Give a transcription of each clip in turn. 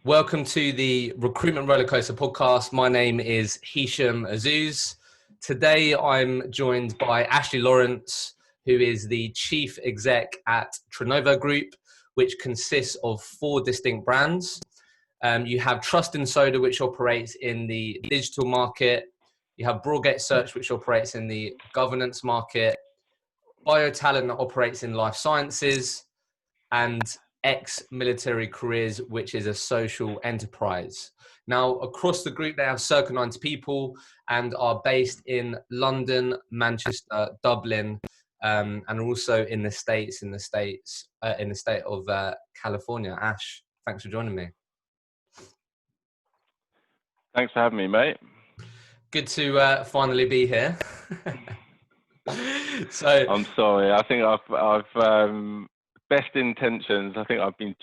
Welcome to the Recruitment Rollercoaster podcast. My name is Hisham Azuz. Today I'm joined by Ashley Lawrence, who is the Chief Exec at Trinnovo Group, which consists of 4 distinct brands. You have Trust in Soda, which operates in the digital market. You have Broadgate Search, which operates in the governance market. BioTalent that operates in life sciences, and ex-military careers, which is a social enterprise. Now, across the group, they have circa 90 people and are based in London, Manchester, Dublin, and also in the States, in the state of California. Ash, thanks for joining me. Thanks for having me, mate. Good to finally be here. So I'm sorry. I think I've best intentions. I think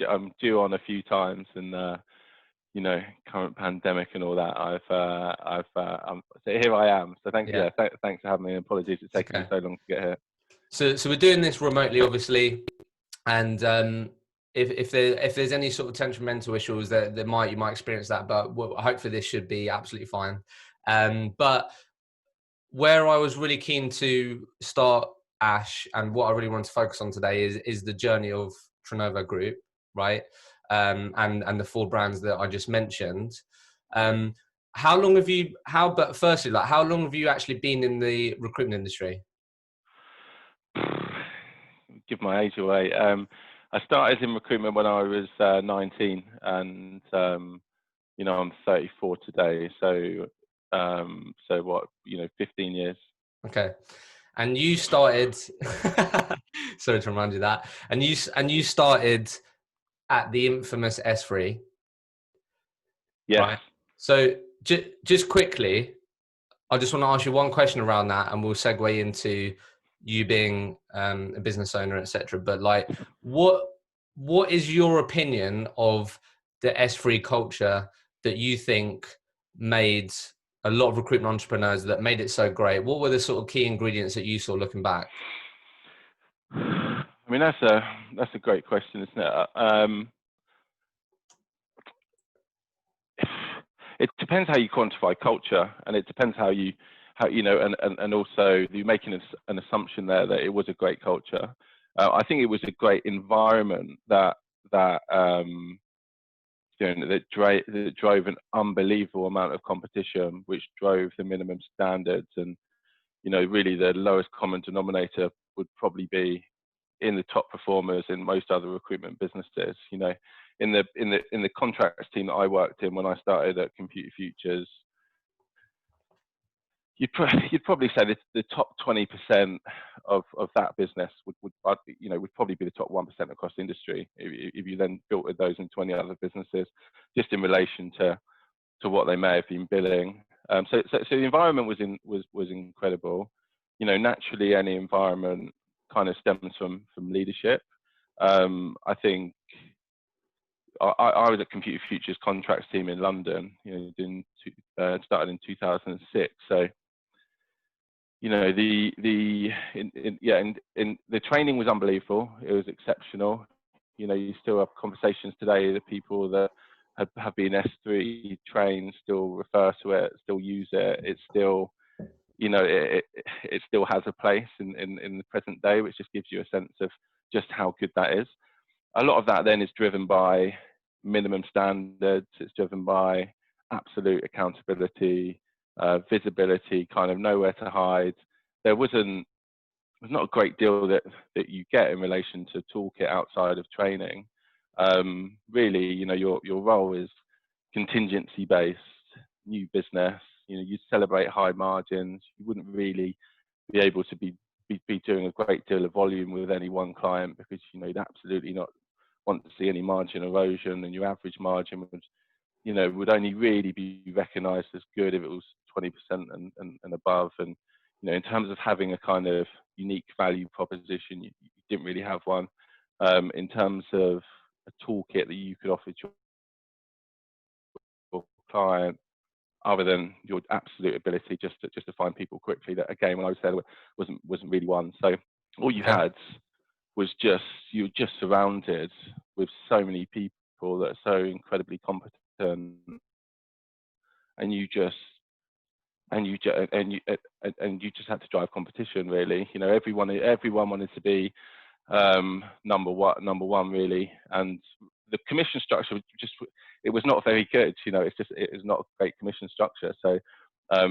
I'm due on a few times, and current pandemic and all that. So here I am. So thanks for having me. And apologies, it's taken me so long to get here. So we're doing this remotely, obviously, and if there's any sort of temperamental issues, you might experience that, but hopefully this should be absolutely fine. But where I was really keen to start, Ash, and what I really want to focus on today is the journey of Trinnovo Group, right? And the 4 brands that I just mentioned. How long have you actually been in the recruitment industry? Give my age away. I started in recruitment when I was 19, and I'm 34 today. So what, 15 years. Okay. And you started, sorry to remind you that, and you started at the infamous SThree. Yes. Right? So just quickly, I just want to ask you one question around that, and we'll segue into you being a business owner, etc. But like, what is your opinion of the SThree culture that you think made a lot of recruitment entrepreneurs, that made it so great? What were the sort of key ingredients that you saw looking back? I mean, that's a great question, isn't it? It depends how you quantify culture, and it depends and also you're making an assumption there that it was a great culture. I think it was a great environment that drove an unbelievable amount of competition, which drove the minimum standards, and really the lowest common denominator would probably be in the top performers in most other recruitment businesses. In the contracts team that I worked in when I started at Computer Futures, you'd probably say that the top 20% of that business would probably be the top 1% across the industry if you then filtered those into any other businesses, just in relation to what they may have been billing. So the environment was incredible. Naturally, any environment kind of stems from leadership. I think I was at Computer Futures contracts team in London, started in 2006. So, the training was unbelievable. It was exceptional. You still have conversations today that people that have been SThree trained still refer to it, still use it. It's still, it still has a place in the present day, which just gives you a sense of just how good that is. A lot of that then is driven by minimum standards. It's driven by absolute accountability, visibility, kind of nowhere to hide. There's not a great deal that you get in relation to toolkit outside of training. Really, your role is contingency based, new business. You celebrate high margins. You wouldn't really be able to be doing a great deal of volume with any one client, because you'd absolutely not want to see any margin erosion, and your average margin would only really be recognized as good if it was 20% and above. And in terms of having a kind of unique value proposition, you didn't really have one. In terms of a toolkit that you could offer to your client, other than your absolute ability just to find people quickly, that again, when I was there, wasn't really one. So all you had was you were just surrounded with so many people people that are so incredibly competent, and you just had to drive competition, really. You know, everyone wanted to be number one really, and the commission structure it was not very good. You know, it was not a great commission structure. So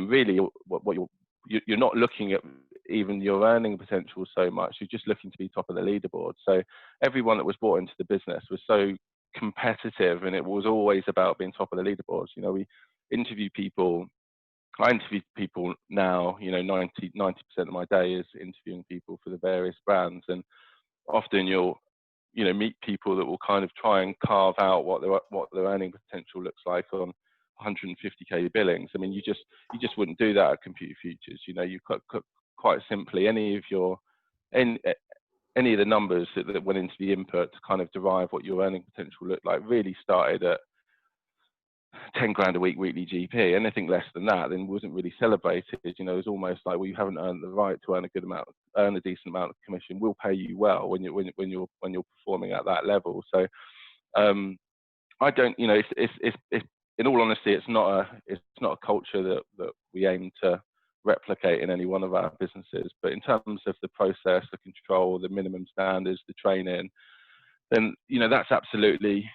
really, what you're not looking at even your earning potential so much. You're just looking to be top of the leaderboard. So everyone that was brought into the business was so competitive, and it was always about being top of the leaderboards. You know, I interview people now. You know, 90% of my day is interviewing people for the various brands, and often you'll meet people that will kind of try and carve out what their earning potential looks like on 150k billings. I mean, you just wouldn't do that at Computer Futures. You know, you quite simply any of the numbers that went into the input to kind of derive what your earning potential looked like really started at 10 grand a week weekly GP. Anything less than that then wasn't really celebrated. You know, it was almost like, well, you haven't earned the right to earn a decent amount of commission. We'll pay you well when you're performing at that level. So I don't, you know, it's in all honesty, it's not a culture that we aim to replicate in any one of our businesses. But in terms of the process, the control, the minimum standards, the training, then, you know, that's absolutely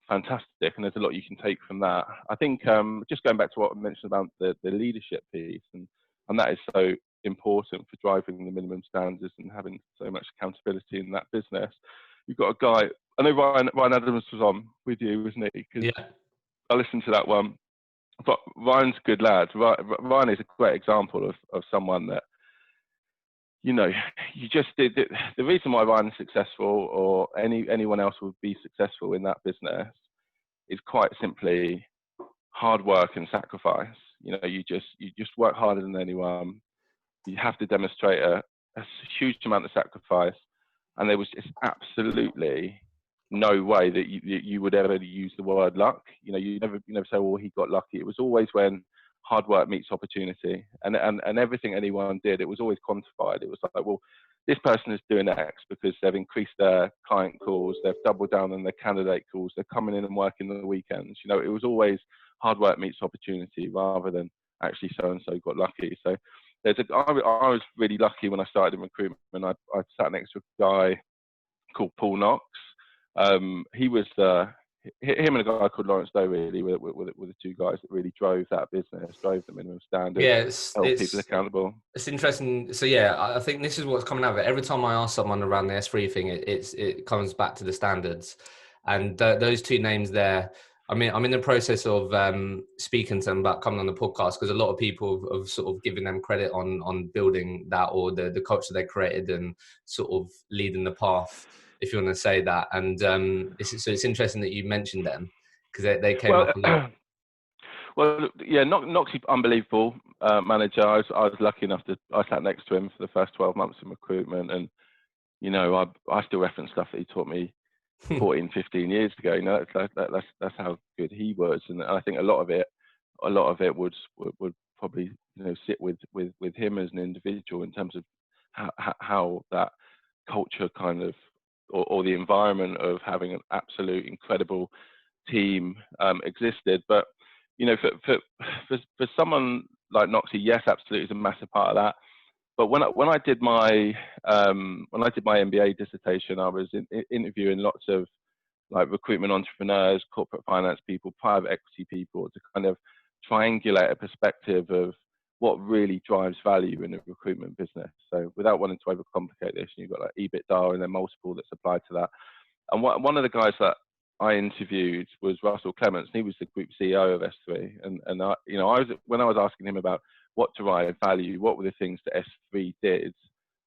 fantastic, and there's a lot you can take from that. I think just going back to what I mentioned about the leadership piece, and that is so important for driving the minimum standards and having so much accountability in that business. You've got a guy, I know Ryan Adams was on with you, wasn't he? Because Yeah. I listened to that one. But Ryan's a good lad. Ryan is a great example of someone that, you know, you just did the reason why Ryan's successful, or anyone else would be successful in that business, is quite simply hard work and sacrifice. You know, you just work harder than anyone. You have to demonstrate a huge amount of sacrifice, and there was just absolutely no way that you would ever use the word luck. You know, you never say, well, he got lucky. It was always when hard work meets opportunity, and everything anyone did, it was always quantified. It was like, well, this person is doing X because they've increased their client calls, they've doubled down on their candidate calls, they're coming in and working the weekends. You know, it was always hard work meets opportunity rather than actually so and so got lucky. So I was really lucky when I started in recruitment. I sat next to a guy called Paul Knox. He was him and a guy called Lawrence Doe really were the two guys that really drove that business, drove the minimum standards, held people accountable. It's interesting. So yeah, I think this is what's coming out of it. Every time I ask someone around the SThree thing, it comes back to the standards, and those two names there. I mean, I'm in the process of speaking to them about coming on the podcast, because a lot of people have sort of given them credit on building that, or the culture they created, and sort of leading the path, if you want to say that. And it's interesting that you mentioned them, because they came up a lot. Well, yeah, Noxie's unbelievable manager. I was lucky enough I sat next to him for the first 12 months in recruitment, and you know, I still reference stuff that he taught me 14, 15 years ago. You know, that's how good he was, and I think a lot of it would probably, you know, sit with him as an individual in terms of how that culture kind of, or the environment of having an absolute incredible team existed. But you know, for someone like Noxie, yes, absolutely, is a massive part of that. But when I did my MBA dissertation, I was interviewing lots of like recruitment entrepreneurs, corporate finance people, private equity people, to kind of triangulate a perspective of what really drives value in a recruitment business. So without wanting to overcomplicate this, you've got like EBITDA and then multiple that's applied to that. And one of the guys that I interviewed was Russell Clements. He was the group CEO of SThree, and I, you know, when I was asking him about what derived value, what were the things that SThree did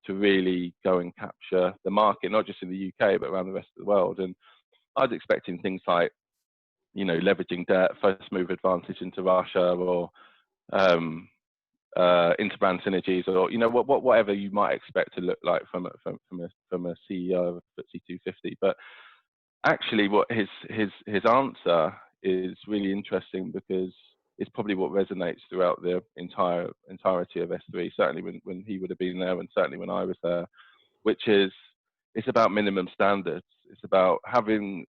to really go and capture the market, not just in the UK but around the rest of the world. And I was expecting things like, you know, leveraging debt, first move advantage into Russia, or interbrand synergies, or you know, whatever you might expect to look like from a CEO of a FTSE 250. But actually, what his answer is really interesting, because it's probably what resonates throughout the entirety of SThree. Certainly when he would have been there, and certainly when I was there, which is, it's about minimum standards. It's about having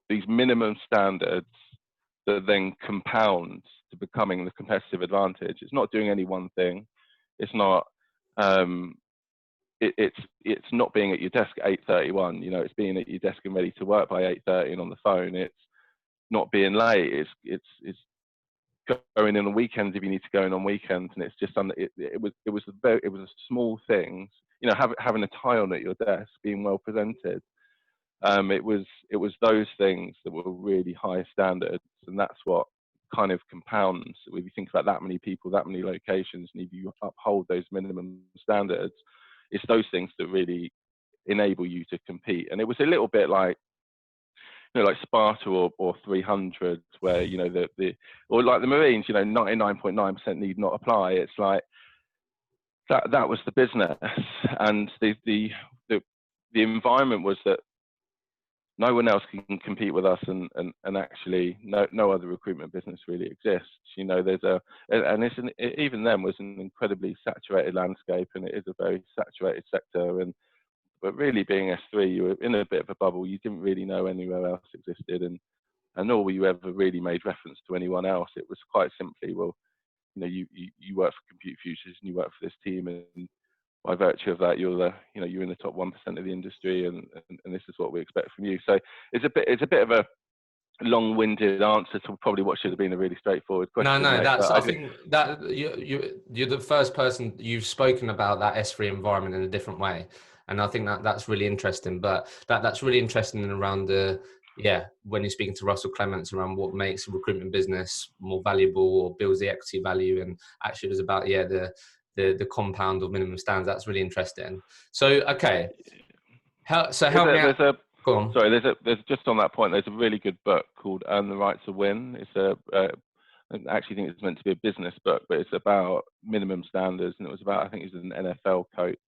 these minimum standards that then compound to becoming the competitive advantage. It's not doing any one thing. It's not it's not being at your desk at 8:31. It's being at your desk and ready to work by 8:30 and on the phone. It's not being late. It's going in on weekends if you need to go in on weekends. And it's just it was a small things. Having a tie on at your desk, being well presented. It was those things that were really high standards, and that's what kind of compounds. If you think about that many people, that many locations, and if you uphold those minimum standards, it's those things that really enable you to compete. And it was a little bit like, like Sparta or 300, where or like the Marines, 99.9% need not apply. It's like that was the business, and the environment was that no one else can compete with us, and actually no other recruitment business really exists. Even then was an incredibly saturated landscape, and it is a very saturated sector. But really, being SThree, you were in a bit of a bubble. You didn't really know anywhere else existed, and nor were you ever really made reference to anyone else. It was quite simply, well, you work for Computer Futures and you work for this team, and by virtue of that, you're in the top 1% of the industry, and this is what we expect from you. So it's a bit of a long-winded answer to probably what should have been a really straightforward question. No, mate, I think that you're the first person you've spoken about that SThree environment in a different way, and I think that's really interesting. But that's really interesting around when you're speaking to Russell Clements around what makes a recruitment business more valuable or builds the equity value, and actually it was about the compound of minimum standards. That's really interesting. So okay, help me out. Go on. Sorry, there's just on that point. There's a really good book called "Earn the Right to Win." It's I actually think it's meant to be a business book, but it's about minimum standards, and it was about, I think he was an NFL coach,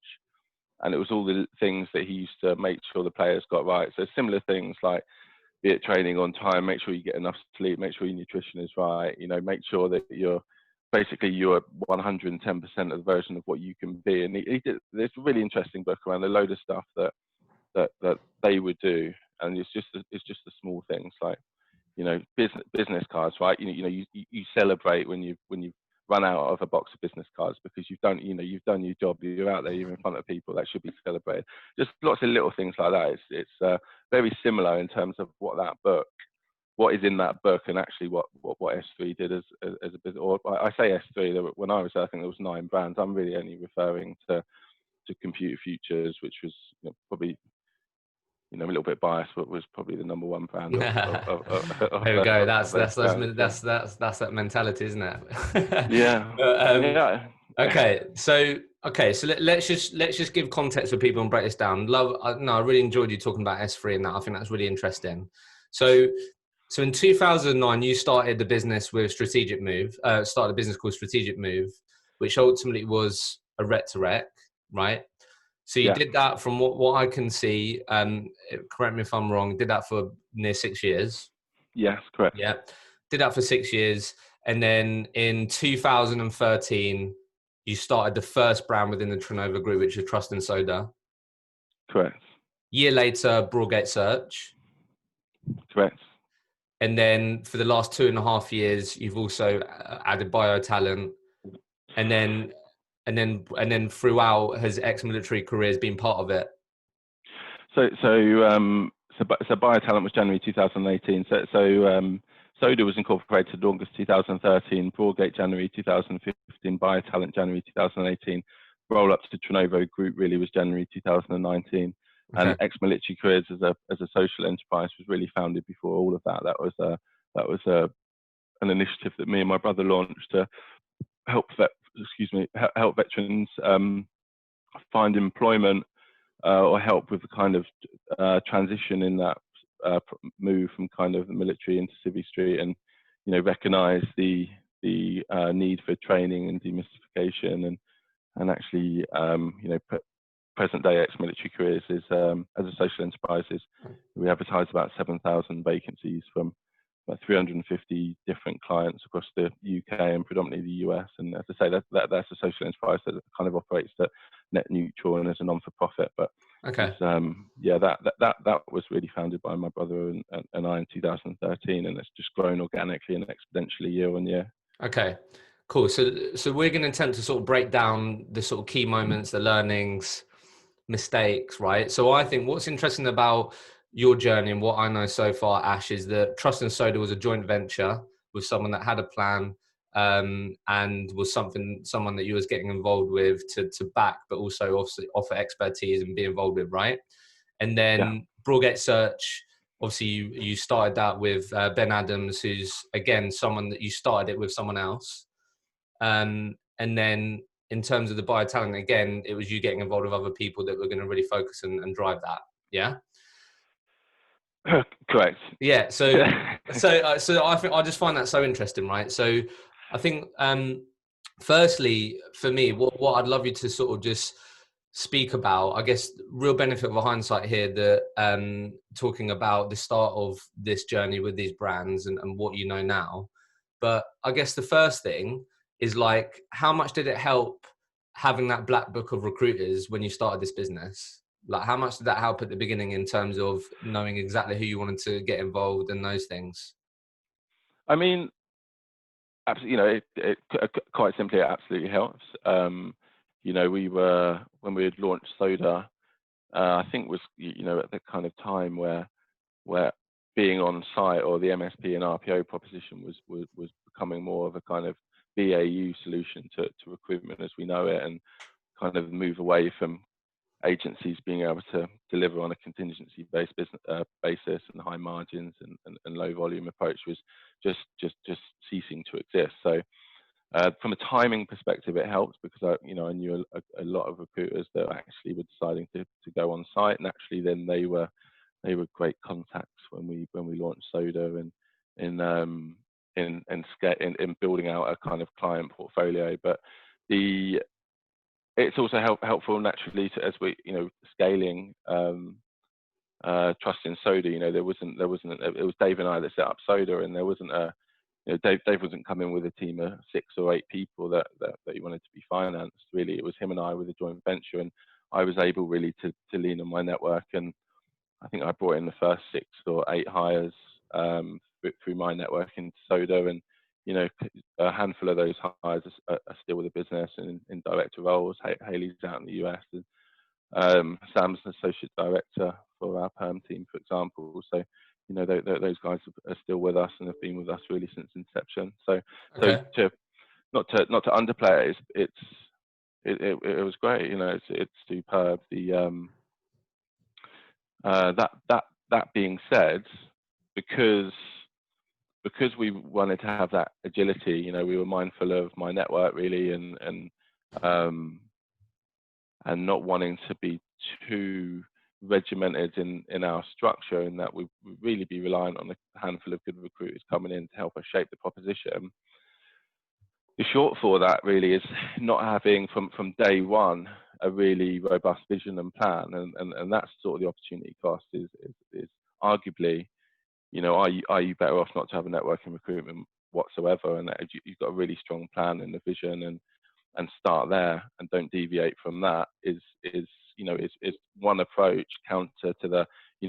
and it was all the things that he used to make sure the players got right. So similar things like, be it training on time, make sure you get enough sleep, make sure your nutrition is right, make sure that you're 110% of the version of what you can be. And he did this really interesting book around a load of stuff that they would do, and it's just the small things like, business cards, right? You celebrate when you run out of a box of business cards because you've done your job, you're out there, you're in front of people. That should be celebrated. Just lots of little things like that. It's very similar in terms of what is in that book, and actually what SThree did as a business. Or I say SThree, when I was there, I think there was 9 brands. I'm really only referring to Computer Futures, which was probably a little bit biased, but was probably the number 1 brand. There we go. That's that mentality, isn't it? Yeah. Yeah. Okay. So let's just give context for people and break this down. I really enjoyed you talking about SThree and that. I think that's really interesting. So in 2009, you started the business with Strategic Move. Started a business called Strategic Move, which ultimately was a rec to rec, right? So you did that, from what I can see, correct me if I'm wrong, did that for near 6 years. Yes, correct. Yeah. Did that for 6 years. And then in 2013, you started the first brand within the Trinnovo Group, which is Trust and Soda. Correct. Year later, Broadgate Search. Correct. And then for the last 2.5 years, you've also added BioTalent. And then throughout his ex-military career has been part of it. So BioTalent was January 2018. So Soda was incorporated August 2013. Broadgate January 2015. BioTalent January 2018. Roll up to Trinnovo Group really was January 2019. Okay. And ex-military careers as a social enterprise was really founded before all of that. That was an initiative that me and my brother launched to help veterans find employment, or help with the kind of transition in that move from kind of the military into SThree, and recognize the need for training and demystification, and actually present day ex-military careers is as a social enterprise we advertise about 7,000 vacancies from about 350 different clients across the UK and predominantly the US. And as I say, that's a social enterprise that kind of operates at net neutral and as a non-for-profit. But Okay. Yeah, that was really founded by my brother and I in 2013, and it's just grown organically and exponentially year on year. Okay, cool. So we're going to attempt to sort of break down the sort of key moments, the learnings, mistakes, right? So I think what's interesting about your journey and what I know so far, Ash, is that Trust and Soda was a joint venture with someone that had a plan, and was someone that you was getting involved with to back, but also obviously offer expertise and be involved with, right? And Yeah. then Broadgate Search, obviously you started that with Ben Adams, who's again someone that you started it with someone else. And then in terms of the buyer talent, again, it was you getting involved with other people that were going to really focus and drive that. Yeah. Correct. Yeah. So I think I just find that so interesting, right? So I think, firstly, for me, what I'd love you to sort of just speak about, I guess, real benefit of a hindsight here, that talking about the start of this journey with these brands and what you know now. But I guess the first thing is, like, how much did it help having that black book of recruiters when you started this business? Like, how much did that help at the beginning in terms of knowing exactly who you wanted to get involved and those things? I mean, absolutely. Quite simply, it absolutely helps. When we had launched Soda, I think was at the kind of time where being on site, or the MSP and RPO proposition was becoming more of a kind of BAU solution to recruitment as we know it, and kind of move away from agencies being able to deliver on a contingency-based basis and high margins and low volume approach was just ceasing to exist. So from a timing perspective, it helped because I knew a lot of recruiters that actually were deciding to go on site, and actually then they were great contacts when we launched Soda and in building out a kind of client portfolio. But it's also helpful naturally as we scaling Trust in Soda. There wasn't it was Dave and I that set up Soda, and there wasn't Dave wasn't coming with a team of 6 or 8 people that he wanted to be financed. Really, it was him and I with a joint venture, and I was able really to lean on my network, and I think I brought in the first 6 or 8 hires through my network into Soda, and a handful of those hires are still with the business and in director roles. Haley's out in the US, and Sam's an associate director for our perm team, for example. So those guys are still with us and have been with us really since inception. So Okay. to not to underplay it, it was great. It's superb. That being said, because we wanted to have that agility, we were mindful of my network really, and not wanting to be too regimented in our structure, and that we would really be reliant on a handful of good recruiters coming in to help us shape the proposition. The short for that really is not having from day one a really robust vision and plan, and that's sort of the opportunity cost is arguably, are you better off not to have a network in recruitment whatsoever, and that you've got a really strong plan and a vision, and start there and don't deviate from that is one approach, counter to the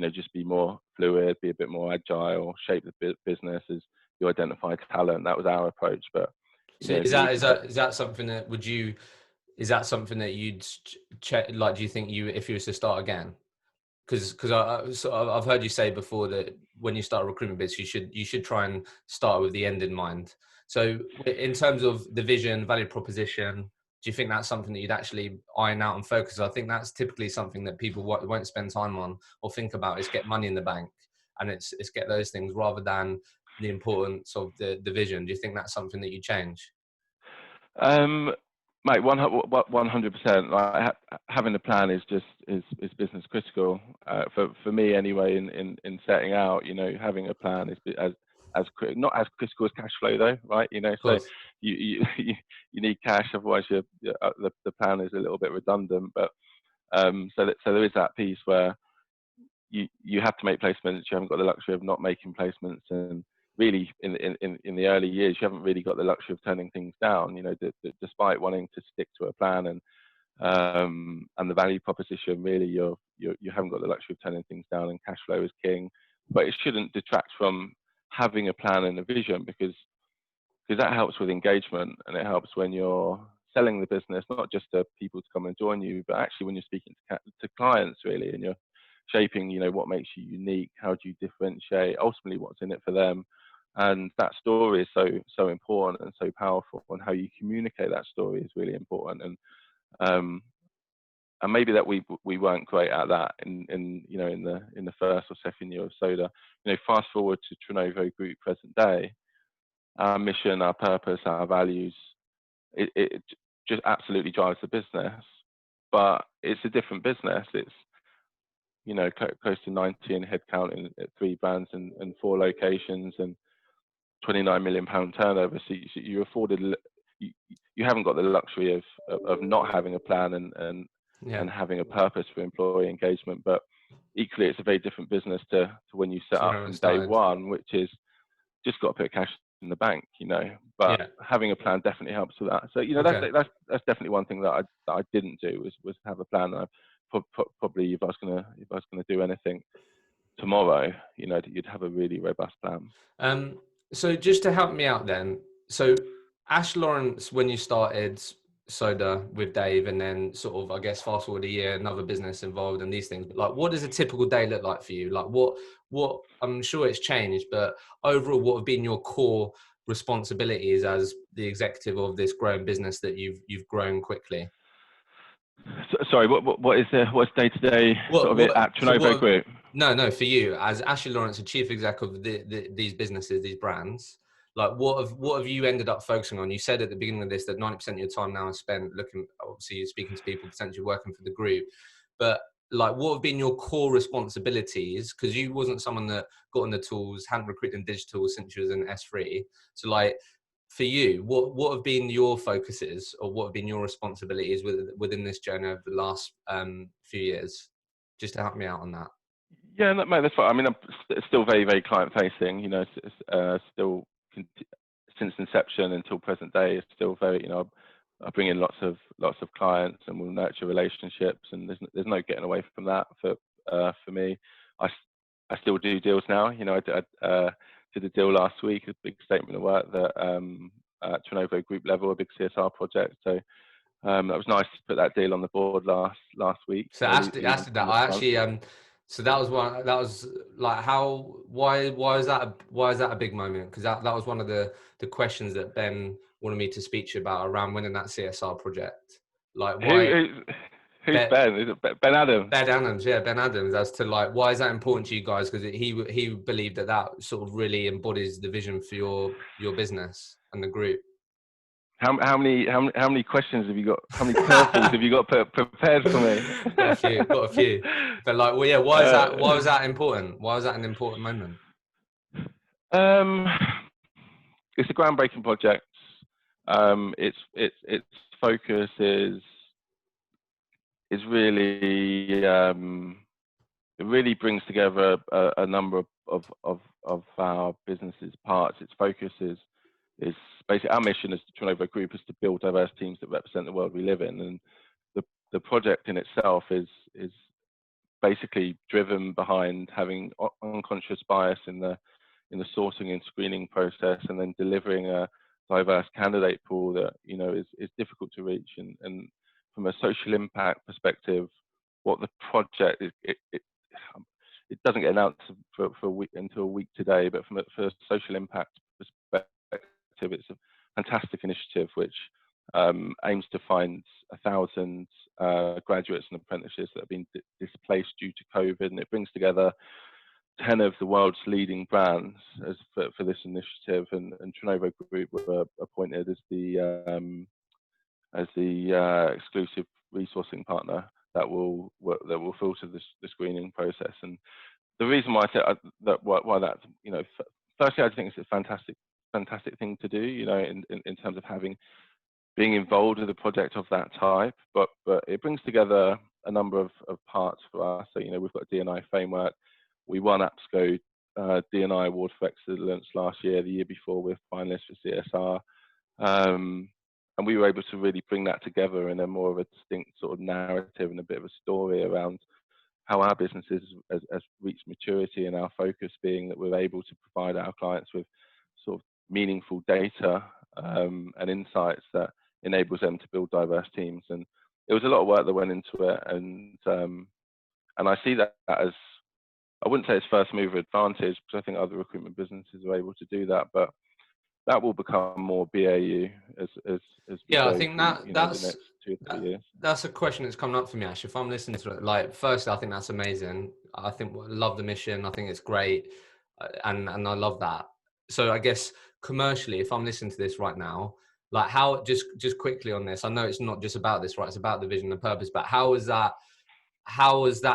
just be more fluid, be a bit more agile, shape the business as you identify talent. That was our approach. But So is that something that is that something that you'd check? Like, do you think if you was to start again? Because I've heard you say before that when you start recruitment bits, you should try and start with the end in mind. So in terms of the vision, value proposition, do you think that's something that you'd actually iron out and focus? I think that's typically something that people won't spend time on or think about, is get money in the bank, and it's get those things rather than the importance of the vision. Do you think that's something that you change? Mate, 100%. Like, having a plan is business critical for me anyway. In setting out, having a plan is not as critical as cash flow though, right? Of So course. you need cash, otherwise the plan is a little bit redundant. But so there is that piece where you have to make placements. You haven't got the luxury of not making placements, and really in the early years you haven't really got the luxury of turning things down, despite wanting to stick to a plan and the value proposition. Really, you haven't got the luxury of turning things down, and cash flow is king. But it shouldn't detract from having a plan and a vision, because that helps with engagement, and it helps when you're selling the business, not just to people to come and join you, but actually when you're speaking to clients, really, and you're shaping, what makes you unique, how do you differentiate, ultimately what's in it for them. And that story is so important and so powerful, and how you communicate that story is really important. And maybe that we weren't great at that in the first or second year of Soda. Fast forward to Trinnovo Group present day, our mission, our purpose, our values, it just absolutely drives the business. But it's a different business. It's close to 90 in headcount at 3 brands and 4 locations, and 29 million pound turnover. So you afforded, you haven't got the luxury of not having a plan and having a purpose for employee engagement. But equally, it's a very different business to when you set up from day one, which is just got to put cash in the bank, But having a plan definitely helps with that. So that's definitely one thing that I didn't do was have a plan. Probably if I was gonna do anything tomorrow, that you'd have a really robust plan. So just to help me out then, so Ash Lawrence, when you started Soda with Dave, and then sort of, I guess, fast forward a year, another business involved in these things, but like, what does a typical day look like for you? Like what I'm sure it's changed, but overall, what have been your core responsibilities as the executive of this growing business that you've grown quickly? Sorry, what's day to day at Trinnovo Group? No, for you as Ashley Lawrence, the chief exec of these businesses, these brands, like what have you ended up focusing on? You said at the beginning of this that 90% of your time now is spent looking, obviously you're speaking to people, potentially working for the group, but like what have been your core responsibilities? Because you wasn't someone that got on the tools, hadn't recruited in digital since you was in SThree. So like, for you, what have been your focuses, or what have been your responsibilities within this journey over the last few years? Just to help me out on that. Yeah, no, mate, that's fine. I mean, I'm still very, very client facing. Still since inception until present day, it's still very. I bring in lots of clients, and we'll nurture relationships, and there's no getting away from that for me. I still do deals now. I did a deal last week, a big statement of work that at Trinnovo Group level, a big CSR project. So that was nice to put that deal on the board last week. So asked that. I actually so that was one. That was like why is that a big moment? Because that was one of the questions that Ben wanted me to speak to you about around winning that CSR project. Like why? Who's Ben? Is it Ben Adams? Ben Adams, yeah, Ben Adams. As to like, why is that important to you guys? Because he believed that sort of really embodies the vision for your business and the group. How many questions have you got? How many curveballs have you got prepared for me? got a few. But like, well, yeah, why was that important? Why was that an important moment? It's a groundbreaking project. Its focus is really it really brings together a number of our business's parts. Its focus is basically our mission as the Trinnovo Group is to build diverse teams that represent the world we live in, and the project in itself is basically driven behind having unconscious bias in the sourcing and screening process, and then delivering a diverse candidate pool that is difficult to reach. And from a social impact perspective, what the project is, it doesn't get announced for a week until a week today, but for a social impact perspective, it's a fantastic initiative which aims to find 1,000 graduates and apprentices that have been displaced due to COVID, and it brings together 10 of the world's leading brands for this initiative, and Trinnovo Group were appointed as the exclusive resourcing partner that will filter the screening process. And the reason why I say that, why that's, firstly, I think it's a fantastic thing to do, in terms of being involved with a project of that type, but it brings together a number of parts for us. So, we've got a D&I framework. We won APSCO D&I Award for Excellence last year. The year before, we're finalists for CSR. And we were able to really bring that together in a more of a distinct sort of narrative and a bit of a story around how our businesses has reached maturity, and our focus being that we're able to provide our clients with sort of meaningful data and insights that enables them to build diverse teams. And it was a lot of work that went into it, and I see that as, I wouldn't say it's first mover advantage, because I think other recruitment businesses are able to do that, but that will become more BAU as we Yeah, I go think through, the next 2 or 3 years. that's a question that's coming up for me, actually. If I'm listening to it, like, firstly, I think that's amazing. I love the mission. I think it's great, and I love that. So I guess commercially, if I'm listening to this right now, like, how, just quickly on this, I know it's not just about this, right? It's about the vision and purpose, but how is that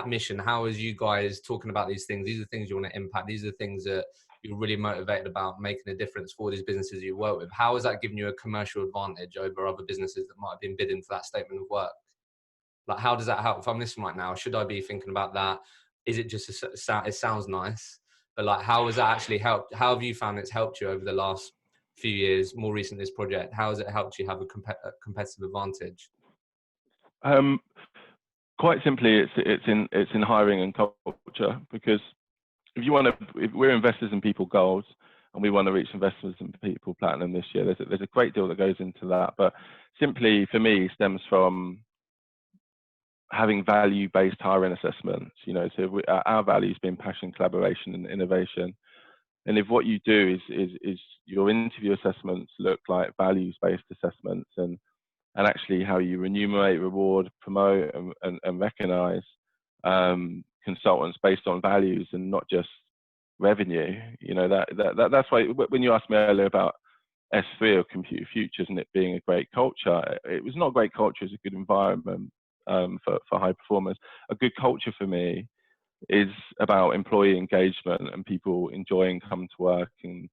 mission? How is you guys talking about these things? These are things you want to impact. These are the things that you're really motivated about making a difference for these businesses you work with. How is that giving you a commercial advantage over other businesses that might have been bidding for that statement of work? Like, how does that help? If I'm listening right now, should I be thinking about that? Is it just it sounds nice, but like, how has that actually helped? How have you found it's helped you over the last few years, more recent this project? How has it helped you have a competitive advantage? Quite simply, it's in hiring and culture, because if we're investors in people goals, and we want to reach investors in people platinum this year, there's a great deal that goes into that. But simply, for me, stems from having value-based hiring assessments. So our values being passion, collaboration, and innovation. And if what you do is your interview assessments look like values-based assessments, and actually how you remunerate, reward, promote, and recognize consultants based on values and not just revenue. That's why when you asked me earlier about SThree or Computer Futures and it being a great culture, it was not a great culture, it's a good environment for high performers. A good culture for me is about employee engagement and people enjoying coming to work and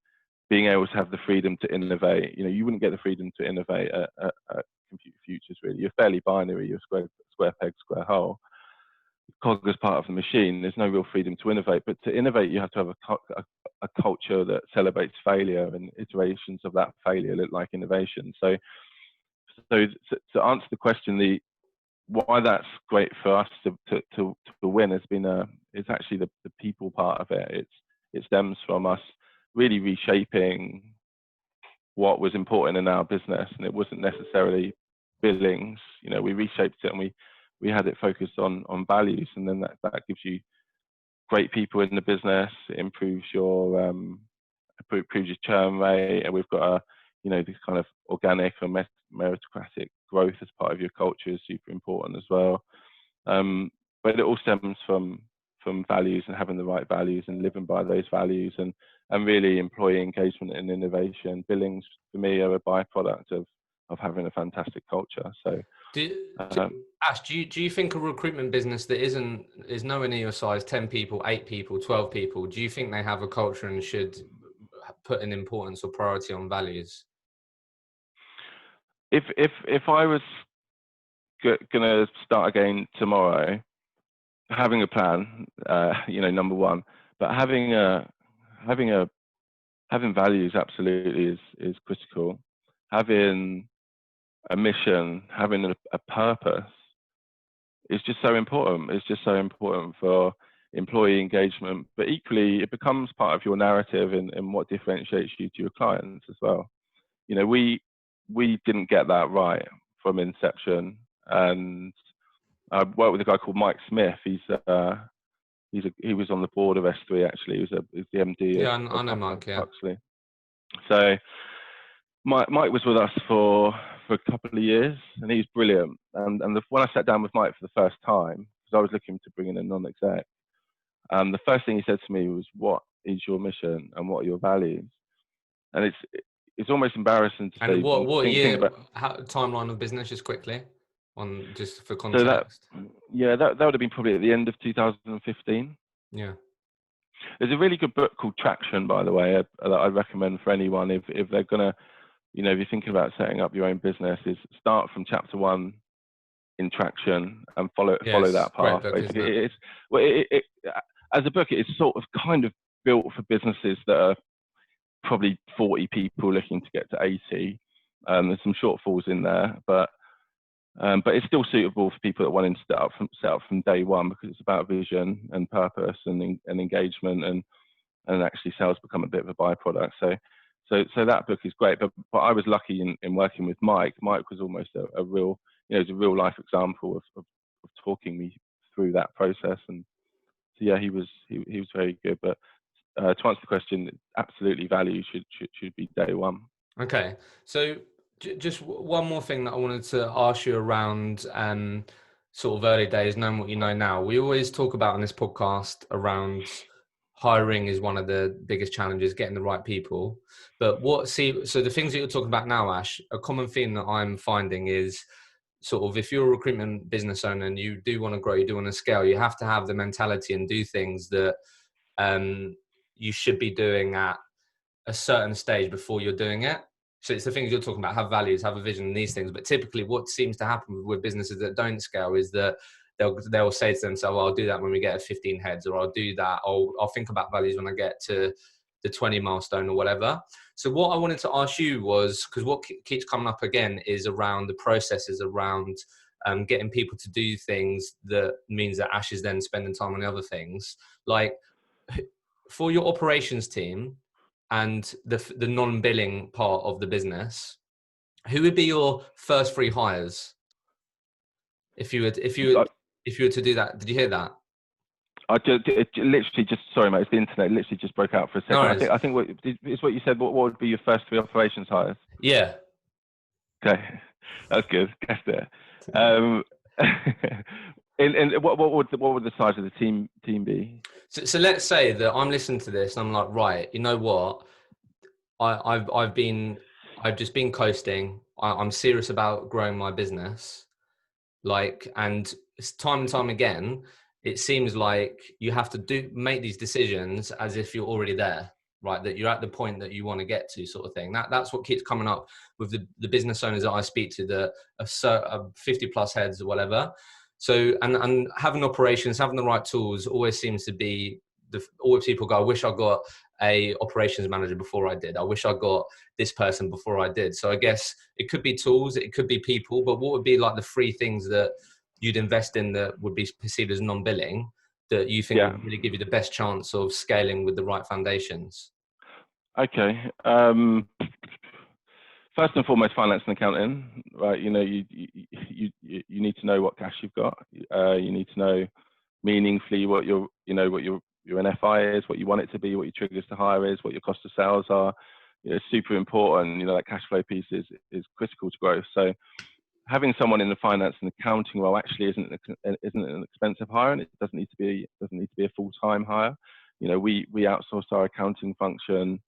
being able to have the freedom to innovate. You wouldn't get the freedom to innovate at Computer Futures, really. You're fairly binary. You're square peg, square hole. Cog is part of the machine. There's no real freedom to innovate. But to innovate, you have to have a culture that celebrates failure, and iterations of that failure look like innovation. So to answer the question, why that's great for us to win has been it's actually the people part of it. It stems from us really reshaping what was important in our business, and it wasn't necessarily billings. We reshaped it, and we had it focused on values, and then that gives you great people in the business. It improves your churn rate, and we've got this kind of organic or meritocratic growth as part of your culture is super important as well. But it all stems from values, and having the right values and living by those values, and really employee engagement and innovation. Billings for me are a byproduct of having a fantastic culture. So Ash, do you think a recruitment business that is nowhere near your size, 10 people, 8 people, 12 people, do you think they have a culture and should put an importance or priority on values? If I was gonna start again tomorrow, having a plan, number one, but having values absolutely is critical. Having a mission, having a purpose is just so important. It's just so important for employee engagement, but equally it becomes part of your narrative and what differentiates you to your clients as well. We didn't get that right from inception, and I worked with a guy called Mike Smith. He was on the board of SThree, actually. He was the MD Yeah, of I know Mike, yeah. Huxley. So Mike was with us for a couple of years, and he's brilliant. And when I sat down with Mike for the first time, because I was looking to bring in a non-exec, the first thing he said to me was, "What is your mission and what are your values?" And it's almost embarrassing to say. And what year, timeline of business, just quickly, just for context? So that would have been probably at the end of 2015. Yeah. There's a really good book called Traction, by the way, that I'd recommend for anyone if they're gonna, if you're thinking about setting up your own business, is start from chapter 1 in Traction and follow that path. Book, basically, as a book, it's sort of kind of built for businesses that are probably 40 people looking to get to 80. There's some shortfalls in there, but But it's still suitable for people that want to set up from day one, because it's about vision and purpose and engagement, and actually sales become a bit of a byproduct. So that book is great. But I was lucky in working with Mike. Mike was almost a real, it's a real life example of talking me through that process. And so yeah, he was very good. But to answer the question, absolutely value should be day one. Okay, so just one more thing that I wanted to ask you around sort of early days, knowing what you know now. We always talk about on this podcast around hiring is one of the biggest challenges, getting the right people. But so the things that you're talking about now, Ash, a common theme that I'm finding is sort of, if you're a recruitment business owner and you do want to grow, you do want to scale, you have to have the mentality and do things that you should be doing at a certain stage before you're doing it. So it's the things you're talking about, have values, have a vision, and these things. But typically what seems to happen with businesses that don't scale is that they'll say to themselves, well, I'll do that when we get to 15 heads, or I'll do that, I'll think about values when I get to the 20 milestone or whatever. So what I wanted to ask you was, because what keeps coming up again is around the processes around getting people to do things, that means that Ash is then spending time on the other things. Like, for your operations team and the non-billing part of the business, who would be your first 3 hires if you were to do that? Did you hear that? It literally just, sorry mate, it's the internet. It literally just broke out for a second. No, I think what you said. What would be your first 3 operations hires? yeah. Okay, that's good. Guessed it. And what would the size of the team be? So let's say that I'm listening to this and I'm like, right, you know what? I've just been coasting. I'm serious about growing my business. Like, and it's time and time again, it seems like you have to make these decisions as if you're already there, right? That you're at the point that you want to get to, sort of thing. That's what keeps coming up with the business owners that I speak to, that are 50 plus heads or whatever. So, and having operations, having the right tools always seems to be always people go, I wish I got a operations manager before I did. I wish I got this person before I did. So I guess it could be tools, it could be people, but what would be like the 3 things that you'd invest in that would be perceived as non-billing that you think would really give you the best chance of scaling with the right foundations? Okay. First and foremost, finance and accounting, right? You need to know what cash you've got. You need to know meaningfully what your NFI is, what you want it to be, what your triggers to hire is, what your cost of sales are. It's super important. That cash flow piece is critical to growth. So having someone in the finance and accounting role actually isn't an expensive hire, and it doesn't need to be a full-time hire. We outsourced our accounting function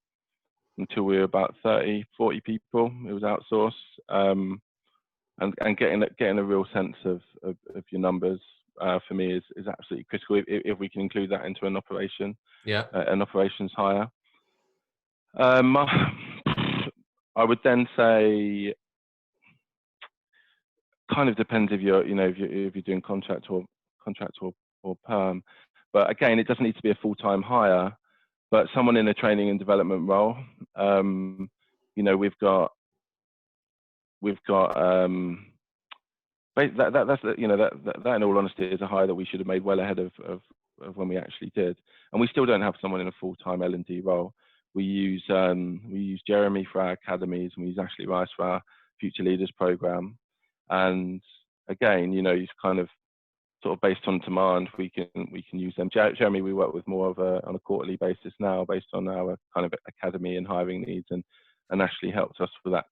until we were about 30, 40 people. It was outsourced, and getting a real sense of your numbers for me is absolutely critical. If we can include that into an operations hire, I would then say, kind of depends if you're doing contract or perm. But again, it doesn't need to be a full-time hire, but someone in a training and development role. That in all honesty is a hire that we should have made well ahead of when we actually did. And we still don't have someone in a full-time L&D role. We use Jeremy for our academies, and we use Ashley Rice for our Future Leaders program. And again, it's kind of sort of based on demand. We can use them. Jeremy, we work with more on a quarterly basis now, based on our kind of academy and hiring needs, and Ashley helps us with that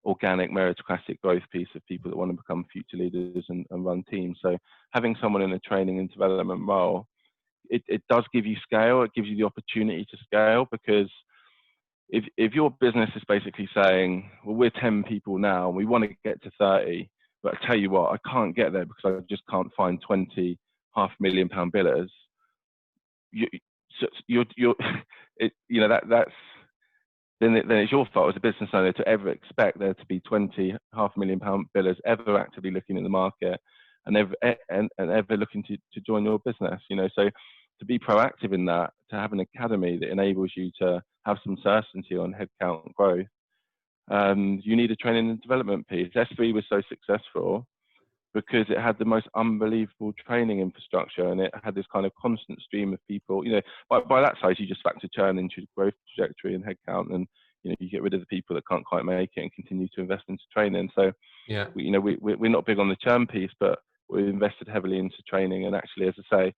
organic meritocratic growth piece of people that want to become future leaders and run teams. So having someone in a training and development role, it does give you scale. It gives you the opportunity to scale, because if your business is basically saying, well, we're 10 people now and we want to get to 30, but I tell you what, I can't get there because I just can't find 20 £500,000 billers. Then it's your fault as a business owner to ever expect there to be 20 £500,000 billers ever actively looking in the market and ever looking to join your business. So to be proactive in that, to have an academy that enables you to have some certainty on headcount growth, you need a training and development piece. SThree was so successful because it had the most unbelievable training infrastructure, and it had this kind of constant stream of people. By that size, you just factor churn into the growth trajectory and headcount, and you get rid of the people that can't quite make it and continue to invest into training. So Yeah. we're not big on the churn piece, but we invested heavily into training. And actually, as I say,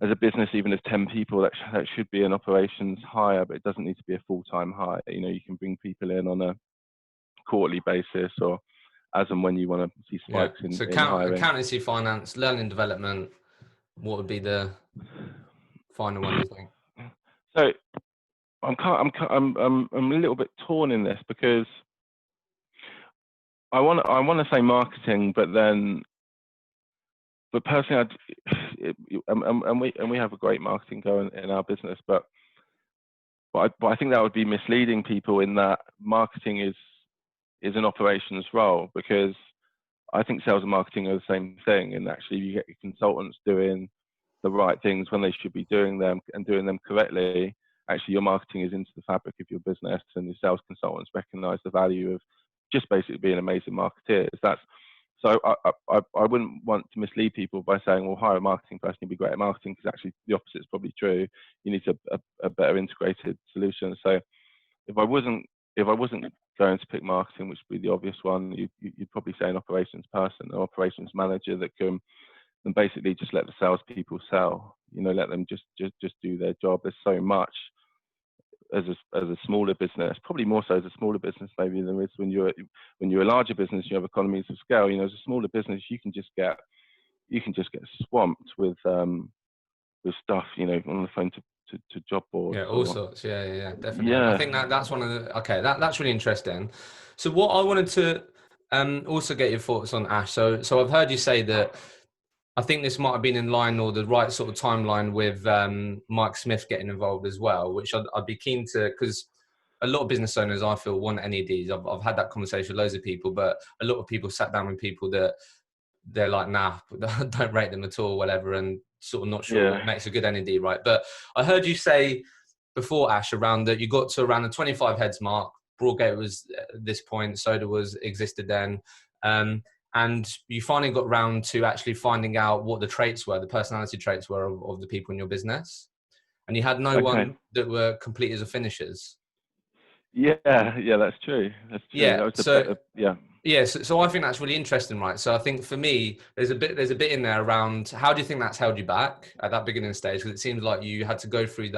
as a business, even as 10 people, that should be an operations hire, but it doesn't need to be a full-time hire. You can bring people in on a quarterly basis, or as and when you want to see spikes in hiring. Accountancy, finance, learning development, what would be the final one, you think? So I'm a little bit torn in this, because I want to say marketing, but personally, we have a great marketing going in our business, but I think that would be misleading people, in that marketing is an operations role, because I think sales and marketing are the same thing. And actually, you get your consultants doing the right things when they should be doing them, and doing them correctly. Actually, your marketing is into the fabric of your business, and your sales consultants recognize the value of just basically being amazing marketeers. So I wouldn't want to mislead people by saying, well, hire a marketing person, you'll be great at marketing, because actually the opposite is probably true. You need a better integrated solution. So if I wasn't going to pick marketing, which would be the obvious one, you'd probably say an operations person, an operations manager that can basically just let the salespeople sell. Let them just do their job. There's so much as a smaller business, probably more so as a smaller business maybe than there is when you're a larger business. You have economies of scale. As a smaller business, you can just get swamped with stuff. On the phone to job boards. Yeah, all sorts. Yeah, definitely. Yeah. I think that's one of the. Okay, that's really interesting. So what I wanted to also get your thoughts on, Ash. So I've heard you say that. I think this might have been in line, or the right sort of timeline, with Mike Smith getting involved as well, which I'd be keen to, because a lot of business owners, I feel, want NEDs. I've had that conversation with loads of people, but a lot of people sat down with people that they're like, nah, don't rate them at all, whatever, and sort of not sure what makes a good NED, right? But I heard you say before, Ash, around that you got to around the 25 heads mark. Broadgate was at this point, Soda existed then. And you finally got round to actually finding out what the traits were, the personality traits were of the people in your business. And you had no one that were complete as a finishers. Yeah, that's true. That's true. Yeah. That was So I think that's really interesting, right? So I think for me, there's a bit in there around, how do you think that's held you back at that beginning stage? Because it seems like you had to go through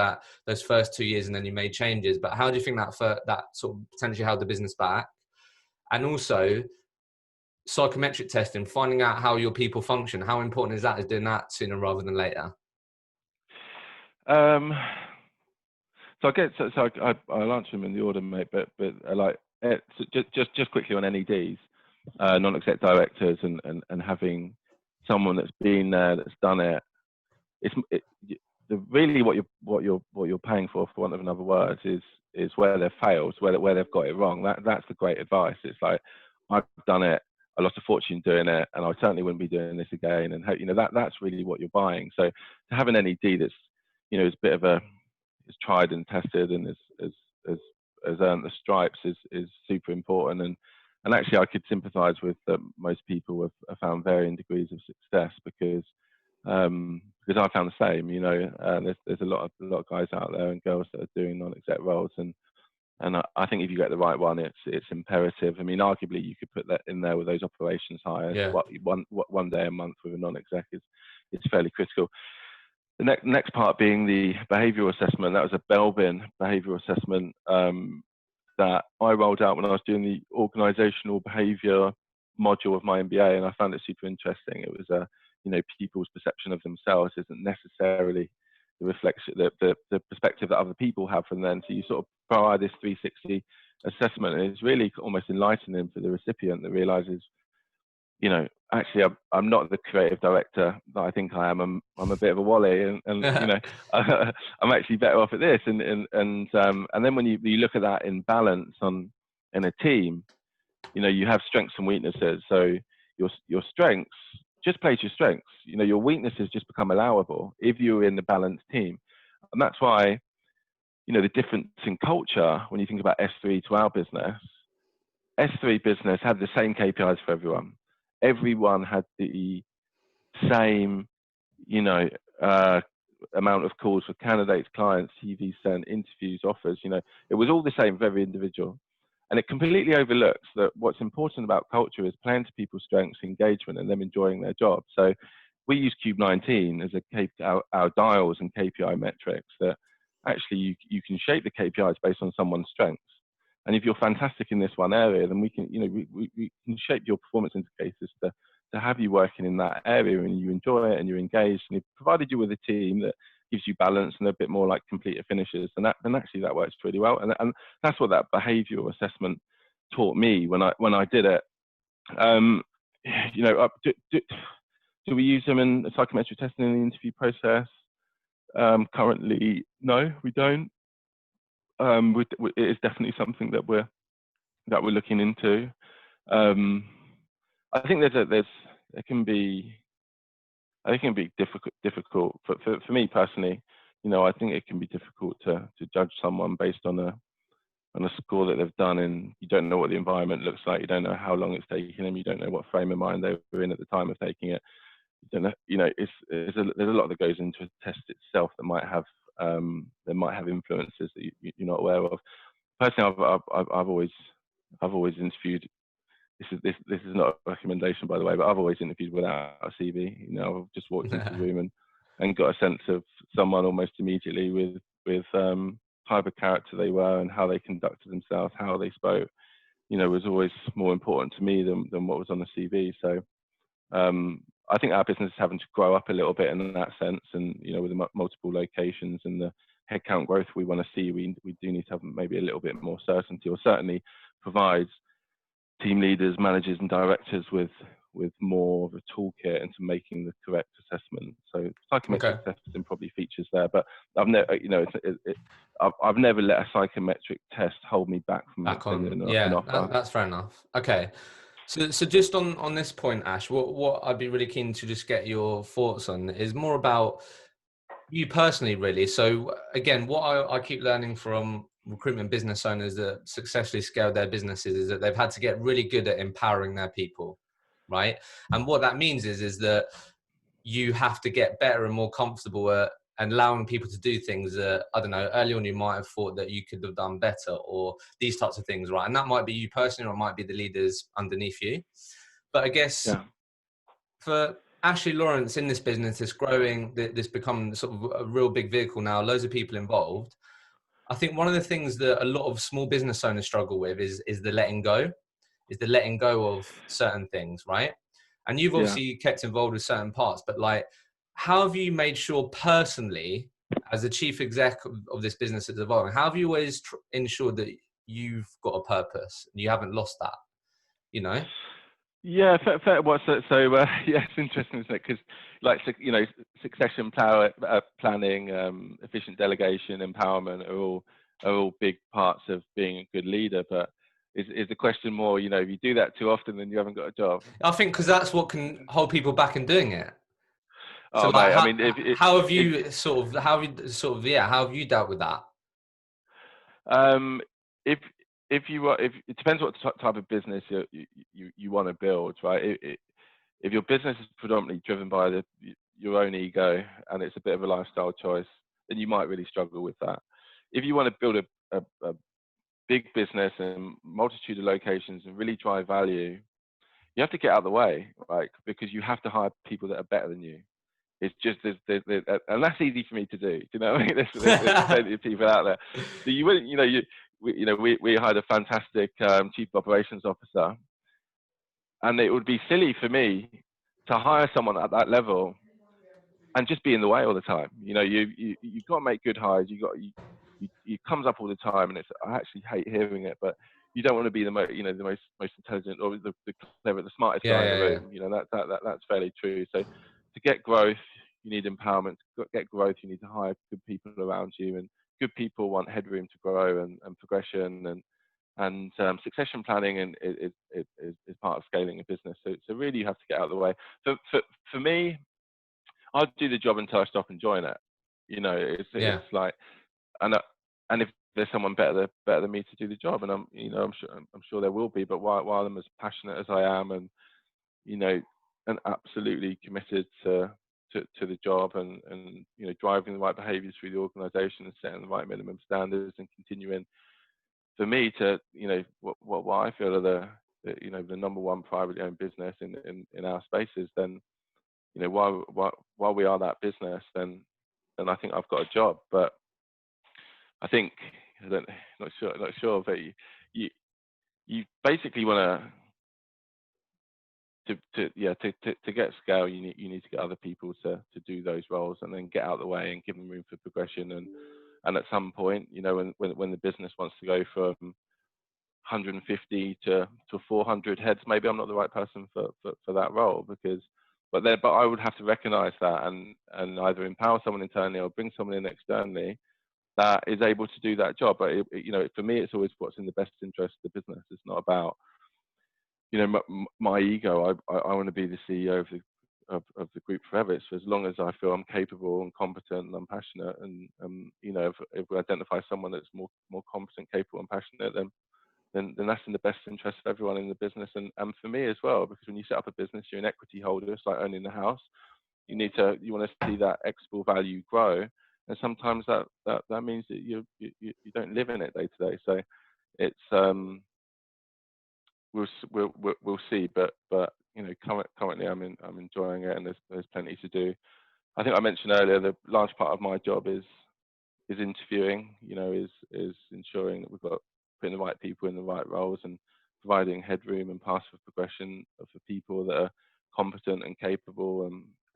those first 2 years and then you made changes. But how do you think that sort of potentially held the business back? And also, psychometric testing, finding out how your people function, how important is that, is doing that sooner rather than later? So I'll answer them in the order, mate. But just quickly on NEDs, non-exec directors, and having someone that's been there, that's done it. Really what you're paying for want of another word, is where they've failed, where they've got it wrong. That's the great advice. It's like, I've done it, I lost a fortune doing it, and I certainly wouldn't be doing this again. And that's really what you're buying. So to have an NED that's is a bit of is tried and tested and has earned the stripes is super important. And actually, I could sympathise with that. Most people have found varying degrees of success, because I found the same. There's a lot of guys out there and girls that are doing non-exec roles, and I think if you get the right one, it's imperative. I mean, arguably you could put that in there with those operations hires. Yeah. One day a month with a non-exec is fairly critical. The next part being the behavioural assessment. That was a Belbin behavioural assessment that I rolled out when I was doing the organisational behaviour module of my MBA, and I found it super interesting. It was people's perception of themselves isn't necessarily the reflection, the perspective that other people have from them. So you sort of provide this 360 assessment, and it's really almost enlightening for the recipient that realises, actually I'm not the creative director that I think I am. I'm a bit of a wally, and I'm actually better off at this. And then when you look at that in balance in a team, you have strengths and weaknesses. So your strengths, just play to your strengths. Your weaknesses just become allowable if you're in the balanced team. And that's why, the difference in culture, when you think about SThree to our business, SThree business had the same KPIs for everyone. everyone had the same, you know, amount of calls for candidates, clients, CV sent, interviews, offers. It was all the same for every individual. And it completely overlooks that what's important about culture is playing to people's strengths, engagement, and them enjoying their job. So we use Cube 19 as our dials and KPI metrics that actually you can shape the KPIs based on someone's strengths. And if you're fantastic in this one area, then we can shape your performance indicators to have you working in that area and you enjoy it and you're engaged, and we've provided you with a team that gives you balance and a bit more like completer finishers, and actually that works pretty well. And that's what that behavioural assessment taught me when I did it. Do we use them in psychometric testing in the interview process? Currently, no, we don't. It is definitely something that we're looking into. I think it can be difficult for me personally. I think it can be difficult to judge someone based on a score that they've done, and you don't know what the environment looks like. You don't know how long it's taken them. You don't know what frame of mind they were in at the time of taking it. You don't know. There's a lot that goes into a test itself that might have influences that you're not aware of. Personally, I've always interviewed. This is not a recommendation, by the way, but I've always interviewed without a CV. I've just walked into the room and got a sense of someone almost immediately with type of character they were and how they conducted themselves, how they spoke. Was always more important to me than what was on the CV. So I think our business is having to grow up a little bit in that sense, and with the multiple locations and the headcount growth we want to see, we do need to have maybe a little bit more certainty, or certainly provides team leaders, managers, and directors with more of a toolkit into making the correct assessment. So psychometric testing probably features there, but I've never, I've never let a psychometric test hold me back from an offer. That's fair enough. Okay, so just on this point, Ash, what I'd be really keen to just get your thoughts on is more about you personally, really. So again, what I keep learning from recruitment business owners that successfully scaled their businesses is that they've had to get really good at empowering their people, right? And what that means is that you have to get better and more comfortable at allowing people to do things that, I don't know, early on you might have thought that you could have done better, or these types of things, right? And that might be you personally, or it might be the leaders underneath you. But I guess for Ashley Lawrence in this business, it's growing, this become sort of a real big vehicle now, loads of people involved. I think one of the things that a lot of small business owners struggle with is the letting go of certain things, right? And you've obviously kept involved with certain parts, but like, how have you made sure personally, as the chief exec of this business that's evolving, how have you always ensured that you've got a purpose and you haven't lost that, Yeah, fair. Well, so it's interesting, isn't it? Because succession planning, efficient delegation, empowerment are all big parts of being a good leader. But is the question more, if you do that too often, then you haven't got a job? I think because that's what can hold people back in doing it. So, like, mate, how have you dealt with that? If it depends what type of business you want to build, right? If your business is predominantly driven by your own ego and it's a bit of a lifestyle choice, then you might really struggle with that. If you want to build a big business and multitude of locations and really drive value, you have to get out of the way, right? Because you have to hire people that are better than you. It's just and that's easy for me to do. Do you know what I mean? There's plenty of people out there. So you wouldn't, we hired a fantastic chief operations officer, and it would be silly for me to hire someone at that level and just be in the way all the time. You've got to make good hires. It comes up all the time, and I actually hate hearing it, but you don't want to be the most intelligent or the clever, the smartest guy in the room. That's fairly true. So to get growth, you need empowerment. To get growth, you need to hire good people around you, and good people want headroom to grow and progression and succession planning, and is part of scaling a business. So really, you have to get out of the way. For me, I'll do the job until I stop enjoying it. It's like, and if there's someone better than me to do the job, and I'm sure there will be, but while I'm as passionate as I am, and you know, and absolutely committed to the job, and you know, driving the right behaviours through the organisation and setting the right minimum standards and continuing, for me, to, you know, what I feel are the you know, the number one privately owned business in our spaces, then, you know, while we are that business, then I think I've got a job. But I think, not sure, but you basically want to get scale, you need to get other people to do those roles, and then get out of the way and give them room for progression. And at some point, you know, when the business wants to go from 150 to 400 heads, maybe I'm not the right person for that role, but I would have to recognise that, and either empower someone internally or bring someone in externally that is able to do that job. But you know, for me, it's always what's in the best interest of the business. It's not about, you know, my ego. I want to be the CEO of the group forever. So as long as I feel I'm capable and competent and I'm passionate, and you know, if we identify someone that's more competent, capable and passionate, then that's in the best interest of everyone in the business, and for me as well, because when you set up a business, you're an equity holder. It's like owning the house. You want to see that equitable value grow, and sometimes that means that you don't live in it day to day. So it's we'll see, but you know, currently I'm enjoying it, and there's plenty to do. I think I mentioned earlier, the large part of my job is interviewing. You know, is ensuring that we've got putting the right people in the right roles, and providing headroom and paths for progression for people that are competent and capable,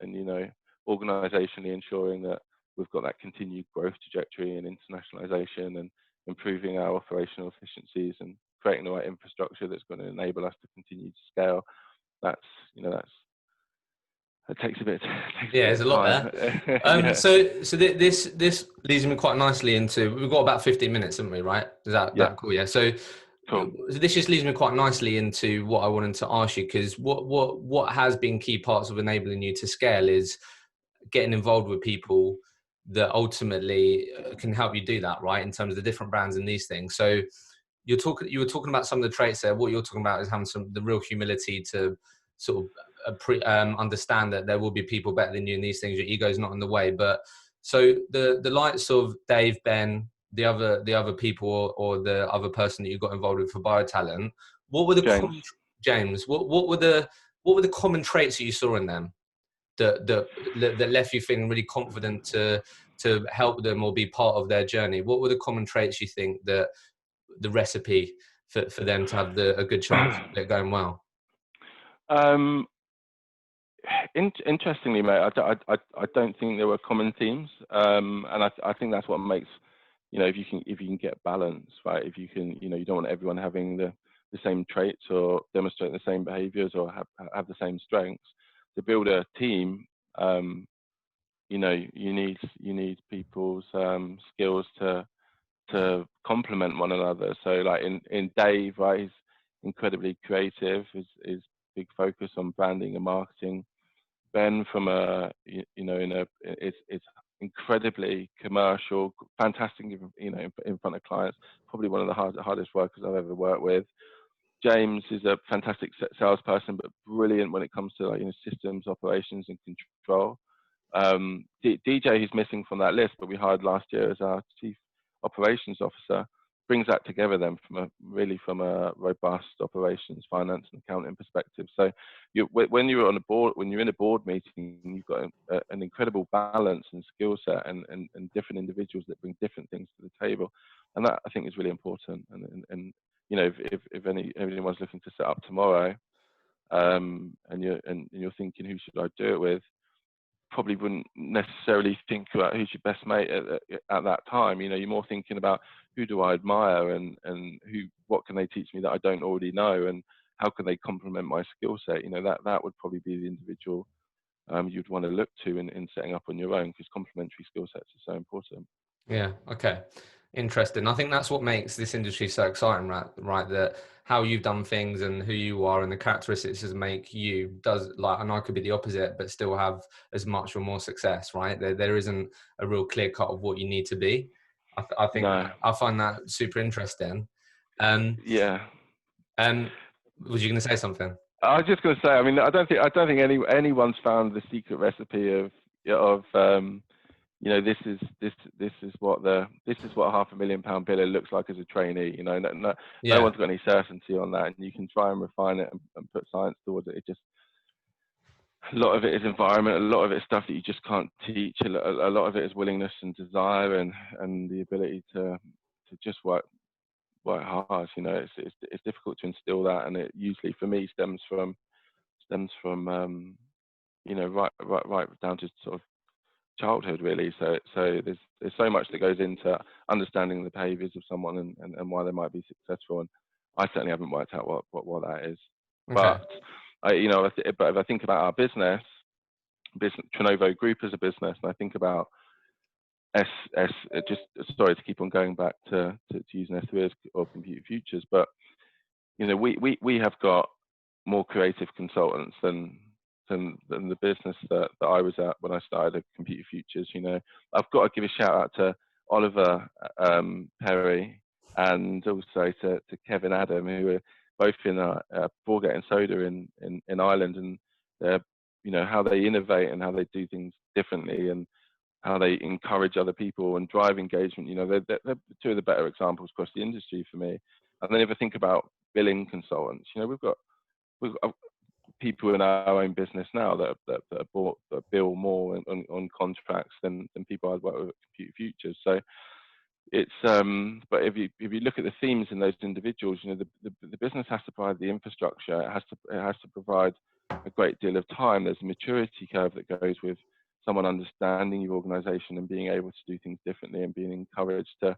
and you know, organisationally ensuring that we've got that continued growth trajectory and internationalisation, and improving our operational efficiencies, and creating the right infrastructure that's going to enable us to continue to scale. That's, you know, it takes a bit There's a lot time. there. Yeah. So this leads me quite nicely into, we've got about 15 minutes, haven't we? Right? Is that cool? Yeah. So Cool. this just leads me quite nicely into what I wanted to ask you, because what has been key parts of enabling you to scale is getting involved with people that ultimately can help you do that, right? In terms of the different brands and these things. So you were talking about some of the traits there. What you're talking about is having the real humility to sort of understand that there will be people better than you in these things. Your ego is not in the way. But so the likes of Dave, Ben, the other people, or the other person that you got involved with for BioTalent, what were the James? What were the common traits that you saw in them that left you feeling really confident to help them or be part of their journey? What were the common traits you think that the recipe for them to have a good chance of it going well? Interestingly, mate, I don't think there were common themes, and I think that's what makes, you know, if you can get balance, right? If you can, you know, you don't want everyone having the same traits or demonstrating the same behaviours or have the same strengths. To build a team, you know, you need people's skills to complement one another. So like in Dave, right, he's incredibly creative. His big focus on branding and marketing. Ben, from it's incredibly commercial, fantastic, you know, in front of clients. Probably one of the hardest workers I've ever worked with. James is a fantastic salesperson, but brilliant when it comes to, like, you know, systems, operations, and control. DJ, who's missing from that list, but we hired last year as our chief operations officer, brings that together then from a robust operations, finance, and accounting perspective. So when you're in a board meeting, you've got an incredible balance and skill set, and different individuals that bring different things to the table, and that, I think, is really important. And you know, if anyone's looking to set up tomorrow, and you're thinking, who should I do it with? Probably wouldn't necessarily think about who's your best mate at that time. You know, you're more thinking about, who do I admire, and what can they teach me that I don't already know, and how can they complement my skill set? You know, that would probably be the individual you'd want to look to in setting up on your own, because complementary skill sets are so important. Yeah. Okay. Interesting. I think that's what makes this industry so exciting, right? That how you've done things and who you are and the characteristics that make you and I could be the opposite, but still have as much or more success, right? There isn't a real clear cut of what you need to be. I think No. I find that super interesting. Yeah. Was you going to say something? I was just going to say, I mean, I don't think anyone's found the secret recipe of this is what £500,000 biller looks like as a trainee. No Yeah. one's got any certainty on that, and you can try and refine it and put science towards it. It just, a lot of it is environment, a lot of it is stuff that you just can't teach. A lot of it is willingness and desire and the ability to just work hard. It's difficult to instill that, and it usually for me stems from right down to sort of childhood, really. So there's so much that goes into understanding the behaviours of someone and why they might be successful. And I certainly haven't worked out what that is. Okay. But but if I think about our business Trinnovo Group as a business, and I think about just sorry to keep on going back to using SThree as or Computer Futures, but we have got more creative consultants than the business that I was at when I started at Computer Futures. I've got to give a shout out to Oliver Perry and also to Kevin Adam, who are both in Broadgate and Soda in Ireland, and how they innovate and how they do things differently and how they encourage other people and drive engagement. They're two of the better examples across the industry for me. And then if I think about billing consultants, we've got people in our own business now that bill more on contracts than people I'd work with at Computer Futures. So it's but if you look at the themes in those individuals, the business has to provide the infrastructure. It has to provide a great deal of time. There's a maturity curve that goes with someone understanding your organization and being able to do things differently and being encouraged to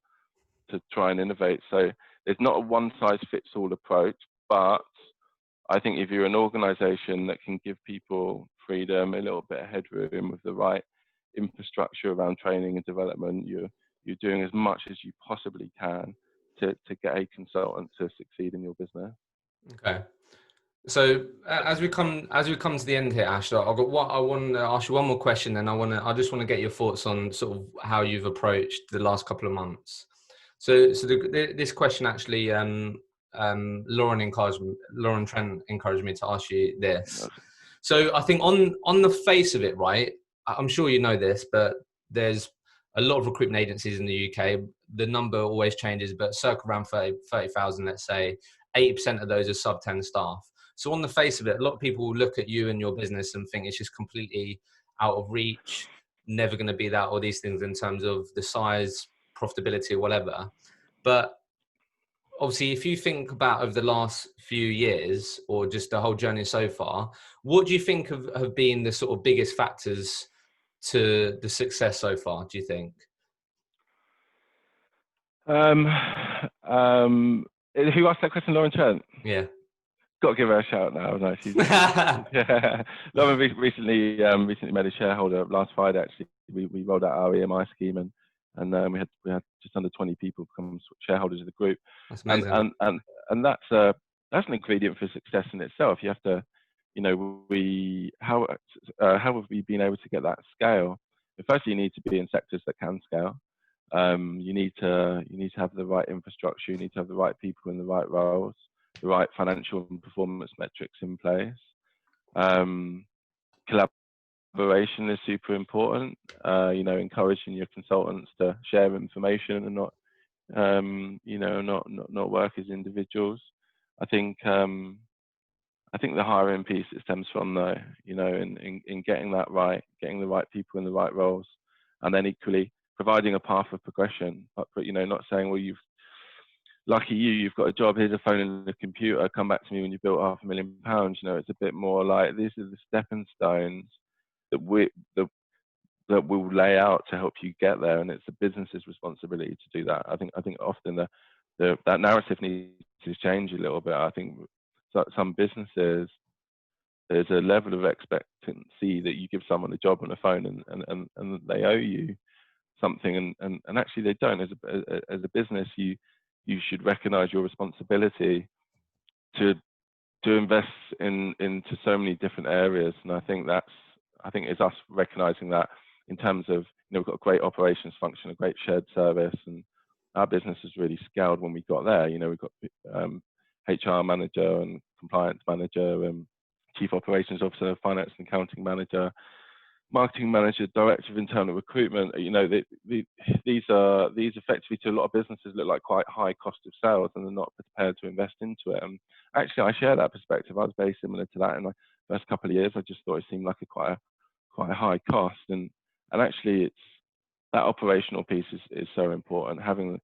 try and innovate. So there's not a one-size-fits-all approach, but I think if you're an organization that can give people freedom, a little bit of headroom with the right infrastructure around training and development, you're doing as much as you possibly can to get a consultant to succeed in your business. Okay. So as we come to the end here, Ash, I want to ask you one more question, and I just want to get your thoughts on sort of how you've approached the last couple of months. So this question actually, Lauren Trent encouraged me to ask you this. So I think on the face of it, right, I'm sure you know this, but there's a lot of recruitment agencies in the UK. The number always changes, but circa around 30,000, let's say. 80% of those are sub 10 staff. So on the face of it, a lot of people will look at you and your business and think it's just completely out of reach, never going to be that, all these things in terms of the size, profitability, or whatever. But obviously, if you think about over the last few years or just the whole journey so far, what do you think have been the sort of biggest factors to the success so far, do you think? Who asked that question? Lauren Trent? Yeah. Got to give her a shout now. No, yeah. Lauren recently made a shareholder last Friday. Actually, we rolled out our EMI scheme, and we had just under 20 people become shareholders of the group. That's amazing. And that's an ingredient for success in itself. You have to, how have we been able to get that scale? Firstly, you need to be in sectors that can scale. You need to have the right infrastructure. You need to have the right people in the right roles, the right financial and performance metrics in place. Collaboration is super important. Encouraging your consultants to share information and not work as individuals. I think the hiring piece, it stems from in getting that right, getting the right people in the right roles, and then equally providing a path of progression. But not saying, well, you've got a job, here's a phone and a computer, come back to me when you've built £500,000. It's a bit more like, these are the stepping stones that we'll lay out to help you get there, and it's the business's responsibility to do that. I think often that narrative needs to change a little bit. I think some businesses, there's a level of expectancy that you give someone a job on the phone and they owe you something, and actually they don't. As a business, you should recognize your responsibility to invest into so many different areas. And I think it's us recognizing that in terms of, we've got a great operations function, a great shared service, and our business has really scaled when we got there. We've got HR manager and compliance manager and chief operations officer, finance and accounting manager, marketing manager, director of internal recruitment. These effectively to a lot of businesses look like quite high cost of sales, and they're not prepared to invest into it. And actually, I share that perspective. I was very similar to that in my first couple of years. I just thought it seemed like quite a high cost, and actually, it's that operational piece is so important. Having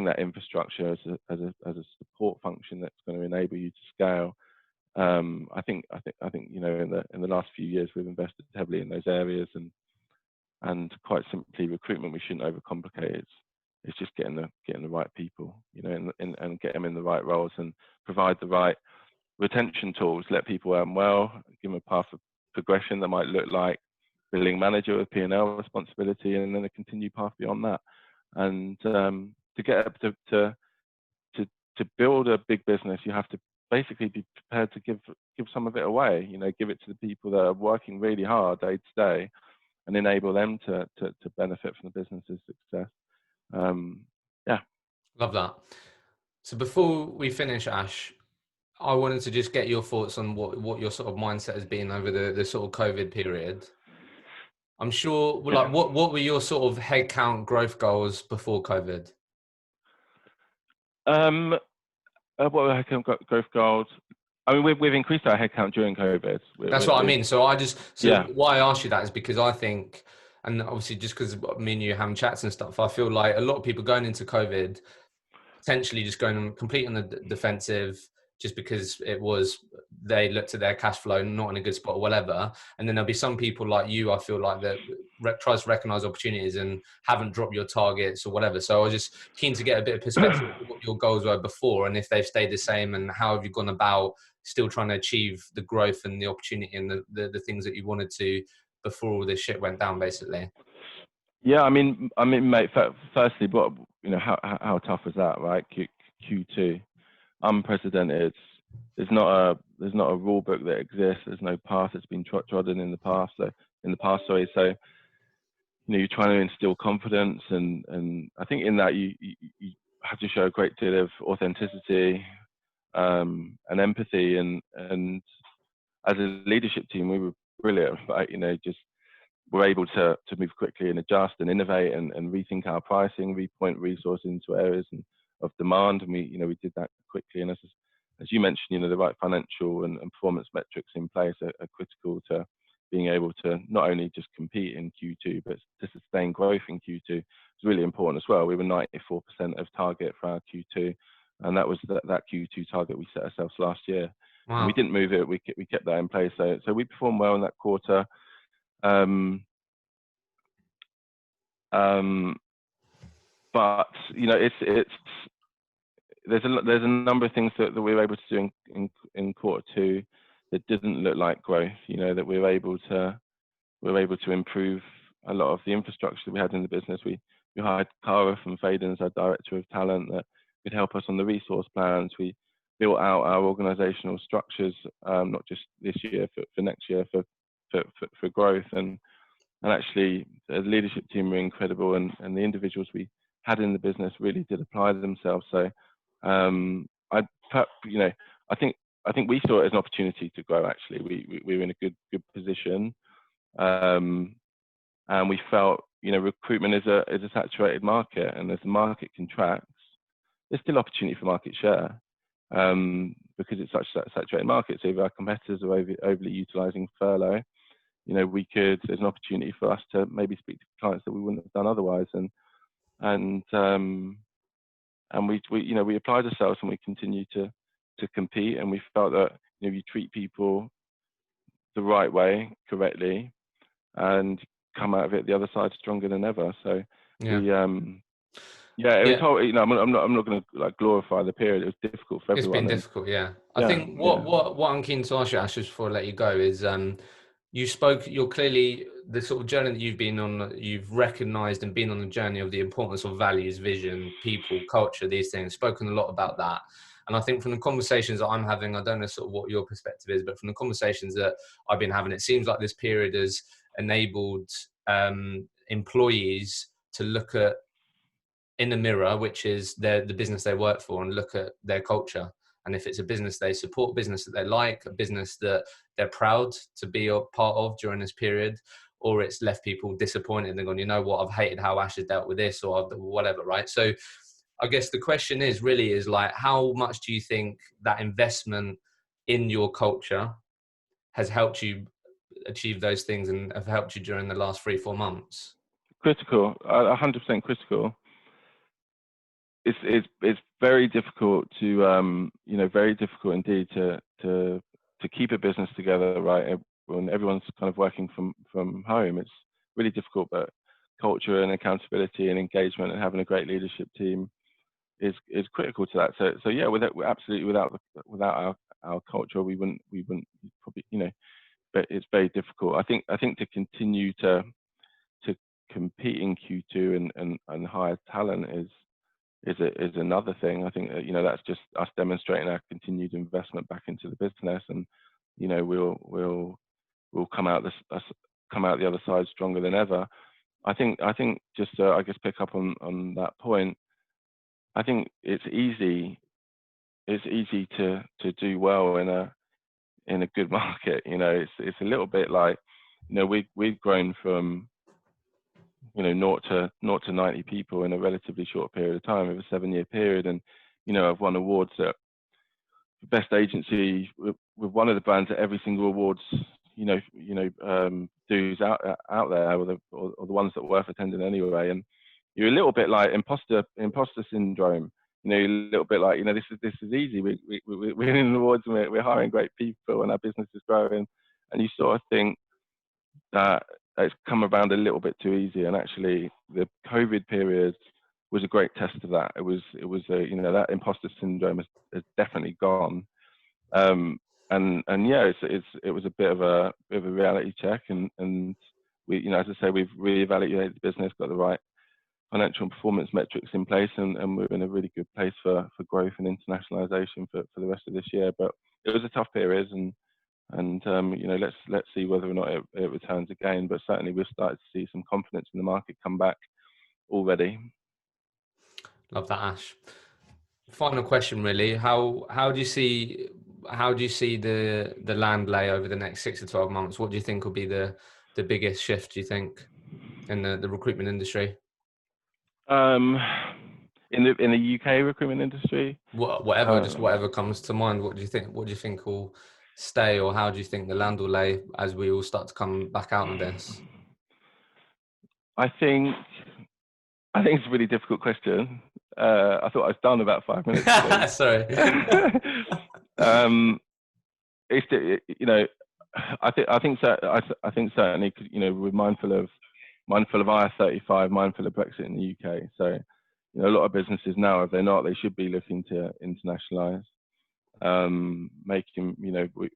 that infrastructure as a support function that's going to enable you to scale. I think in the last few years we've invested heavily in those areas, and quite simply, recruitment we shouldn't overcomplicate. It's just getting the right people, and get them in the right roles, and provide the right retention tools. Let people earn well, give them a path of progression that might look like billing manager with P&L responsibility, and then a continued path beyond that. And to get up to build a big business, you have to basically be prepared to give some of it away. Give it to the people that are working really hard day to day, and enable them to benefit from the business's success. Yeah. Love that. So before we finish, Ash, I wanted to just get your thoughts on what your sort of mindset has been over the sort of COVID period. I'm sure, like, what were your sort of headcount growth goals before COVID? What were headcount growth goals? I mean, we've increased our headcount during COVID. That's what I mean. So yeah. Why I ask you that is because I think, and obviously just because me and you having chats and stuff, I feel like a lot of people going into COVID, potentially just going completely on the defensive, just because they looked at their cash flow not in a good spot or whatever. And then there'll be some people like you, I feel like, that tries to recognize opportunities and haven't dropped your targets or whatever. So I was just keen to get a bit of perspective of what your goals were before, and if they've stayed the same, and how have you gone about still trying to achieve the growth and the opportunity and the things that you wanted to before all this shit went down, basically. Yeah, I mean, mate. Firstly, but how tough was that, right? Q2, unprecedented. There's not a rule book that exists. There's no path that's been trodden in the past. So you're trying to instill confidence, and I think in that you have to show a great deal of authenticity, and empathy, and as a leadership team, we were brilliant, right? Just we're able to move quickly and adjust and innovate and rethink our pricing, repoint resources into areas of demand, and we did that quickly. And as you mentioned, the right financial and performance metrics in place are critical to being able to not only just compete in Q2, but to sustain growth in Q2 is really important as well. We were 94% of target for our Q2, and that was that Q2 target we set ourselves last year. Wow. And we didn't move it. We kept that in place. So we performed well in that quarter. But there's a number of things that we were able to do in quarter two that didn't look like growth. That we were able to improve a lot of the infrastructure that we had in the business. We hired Cara from Faden as our director of talent that could help us on the resource plans. We built out our organizational structures, not just this year, for next year, for growth. And actually, the leadership team were incredible, and the individuals we had in the business really did apply themselves. So, I think we saw it as an opportunity to grow. Actually, we were in a good position, and we felt recruitment is a saturated market, and as the market contracts, there's still opportunity for market share, because it's such a saturated market. So if our competitors are overly utilizing furlough, there's an opportunity for us to maybe speak to clients that we wouldn't have done otherwise, and we applied ourselves, and we continue to compete, and we felt that you treat people the right way, correctly, and come out of it the other side stronger than ever. So it was I'm not going to glorify the period. It was difficult for everyone. It's been difficult, yeah. I think what I'm keen to ask you, Ash, just before I let you go, is you're clearly, the sort of journey that you've been on, you've recognized and been on the journey of the importance of values, vision, people, culture, these things, spoken a lot about that. And I think from the conversations that I'm having, I don't know sort of what your perspective is, but from the conversations that I've been having, it seems like this period has enabled employees to look in the mirror, which is the business they work for, and look at their culture And if it's a business they support, business that they like, a business that they're proud to be a part of during this period, or it's left people disappointed and gone, you know what, I've hated how Ash has dealt with this, or whatever, right? So I guess the question is like, how much do you think that investment in your culture has helped you achieve those things and have helped you during the last 3-4 months? Critical, 100% critical. It's very difficult to very difficult indeed to keep a business together, right? When everyone's kind of working from home, it's really difficult. But culture and accountability and engagement and having a great leadership team is critical to that. So yeah, absolutely without our culture, we wouldn't probably, but it's very difficult. I think to continue to compete in Q2 and hire talent is another thing. I think that's just us demonstrating our continued investment back into the business, and we'll come out the other side stronger than ever. I think just to, I guess, pick up on that point. I think it's easy to do well in a good market. It's a little bit like, we've grown from 0 to 90 people in a relatively short period of time, over a 7-year period, and I've won awards at best agency with one of the brands at every single awards dues out there, or the ones that are worth attending anyway. And you're a little bit like imposter syndrome. You're a little bit like, this is easy. We're winning awards and we're hiring great people and our business is growing, and you sort of think that it's come around a little bit too easy. And actually, the COVID period was a great test of that. It was that imposter syndrome has definitely gone. And yeah, it was a bit of a reality check, and we, as I say, we've reevaluated the business, got the right financial and performance metrics in place, and we're in a really good place for growth and internationalization for the rest of this year. But it was a tough period, and let's see whether or not it returns again. But certainly we've started to see some confidence in the market come back already. Love that, Ash. Final question, really. How do you see the land lay over the next 6 to 12 months? What do you think will be the biggest shift, do you think, in the recruitment industry? In the UK recruitment industry, whatever comes to mind. What do you think will stay, or how do you think the land will lay as we all start to come back out of this? I think it's a really difficult question. I thought I was done about 5 minutes ago. Sorry. I think certainly, we're mindful of IR35, mindful of Brexit in the UK. So, a lot of businesses now, if they're not, they should be looking to internationalise. We've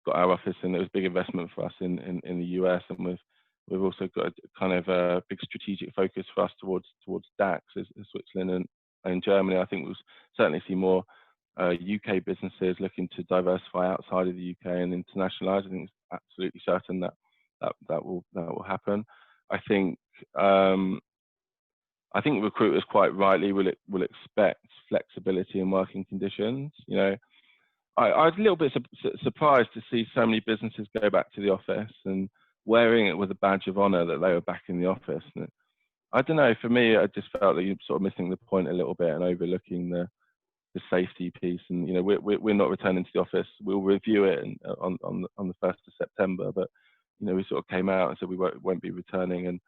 got our office, and there was a big investment for us in the US, and we've also got a kind of a big strategic focus for us towards DAX, as Switzerland and Germany. I think we'll certainly see more UK businesses looking to diversify outside of the UK and internationalise. I think it's absolutely certain that will happen. I think recruiters quite rightly will expect flexibility in working conditions. I was a little bit surprised to see so many businesses go back to the office and wearing it with a badge of honour that they were back in the office. And I don't know, for me, I just felt that you're sort of missing the point a little bit and overlooking the safety piece. And we're not returning to the office. We'll review it on the 1st of September, but we sort of came out and said we won't be returning. And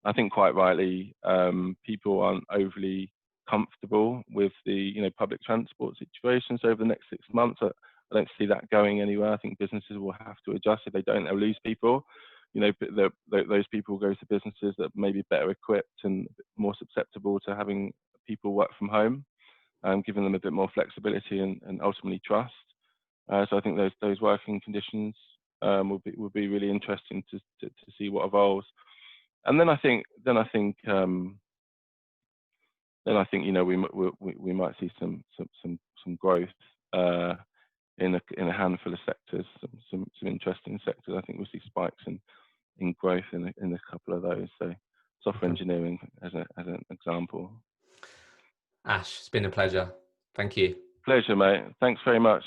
I think quite rightly, people aren't overly comfortable with the public transport situations over the next 6 months. I don't see that going anywhere. I think businesses will have to adjust. If they don't, they'll lose people. Those people go to businesses that may be better equipped and more susceptible to having people work from home, giving them a bit more flexibility and ultimately trust. So I think those working conditions will be really interesting to see what evolves. And then I think we might see some growth in a handful of sectors, some interesting sectors. I think we'll see spikes in growth in a couple of those. So software engineering as an example. Ash, it's been a pleasure. Thank you. Pleasure, mate. Thanks very much.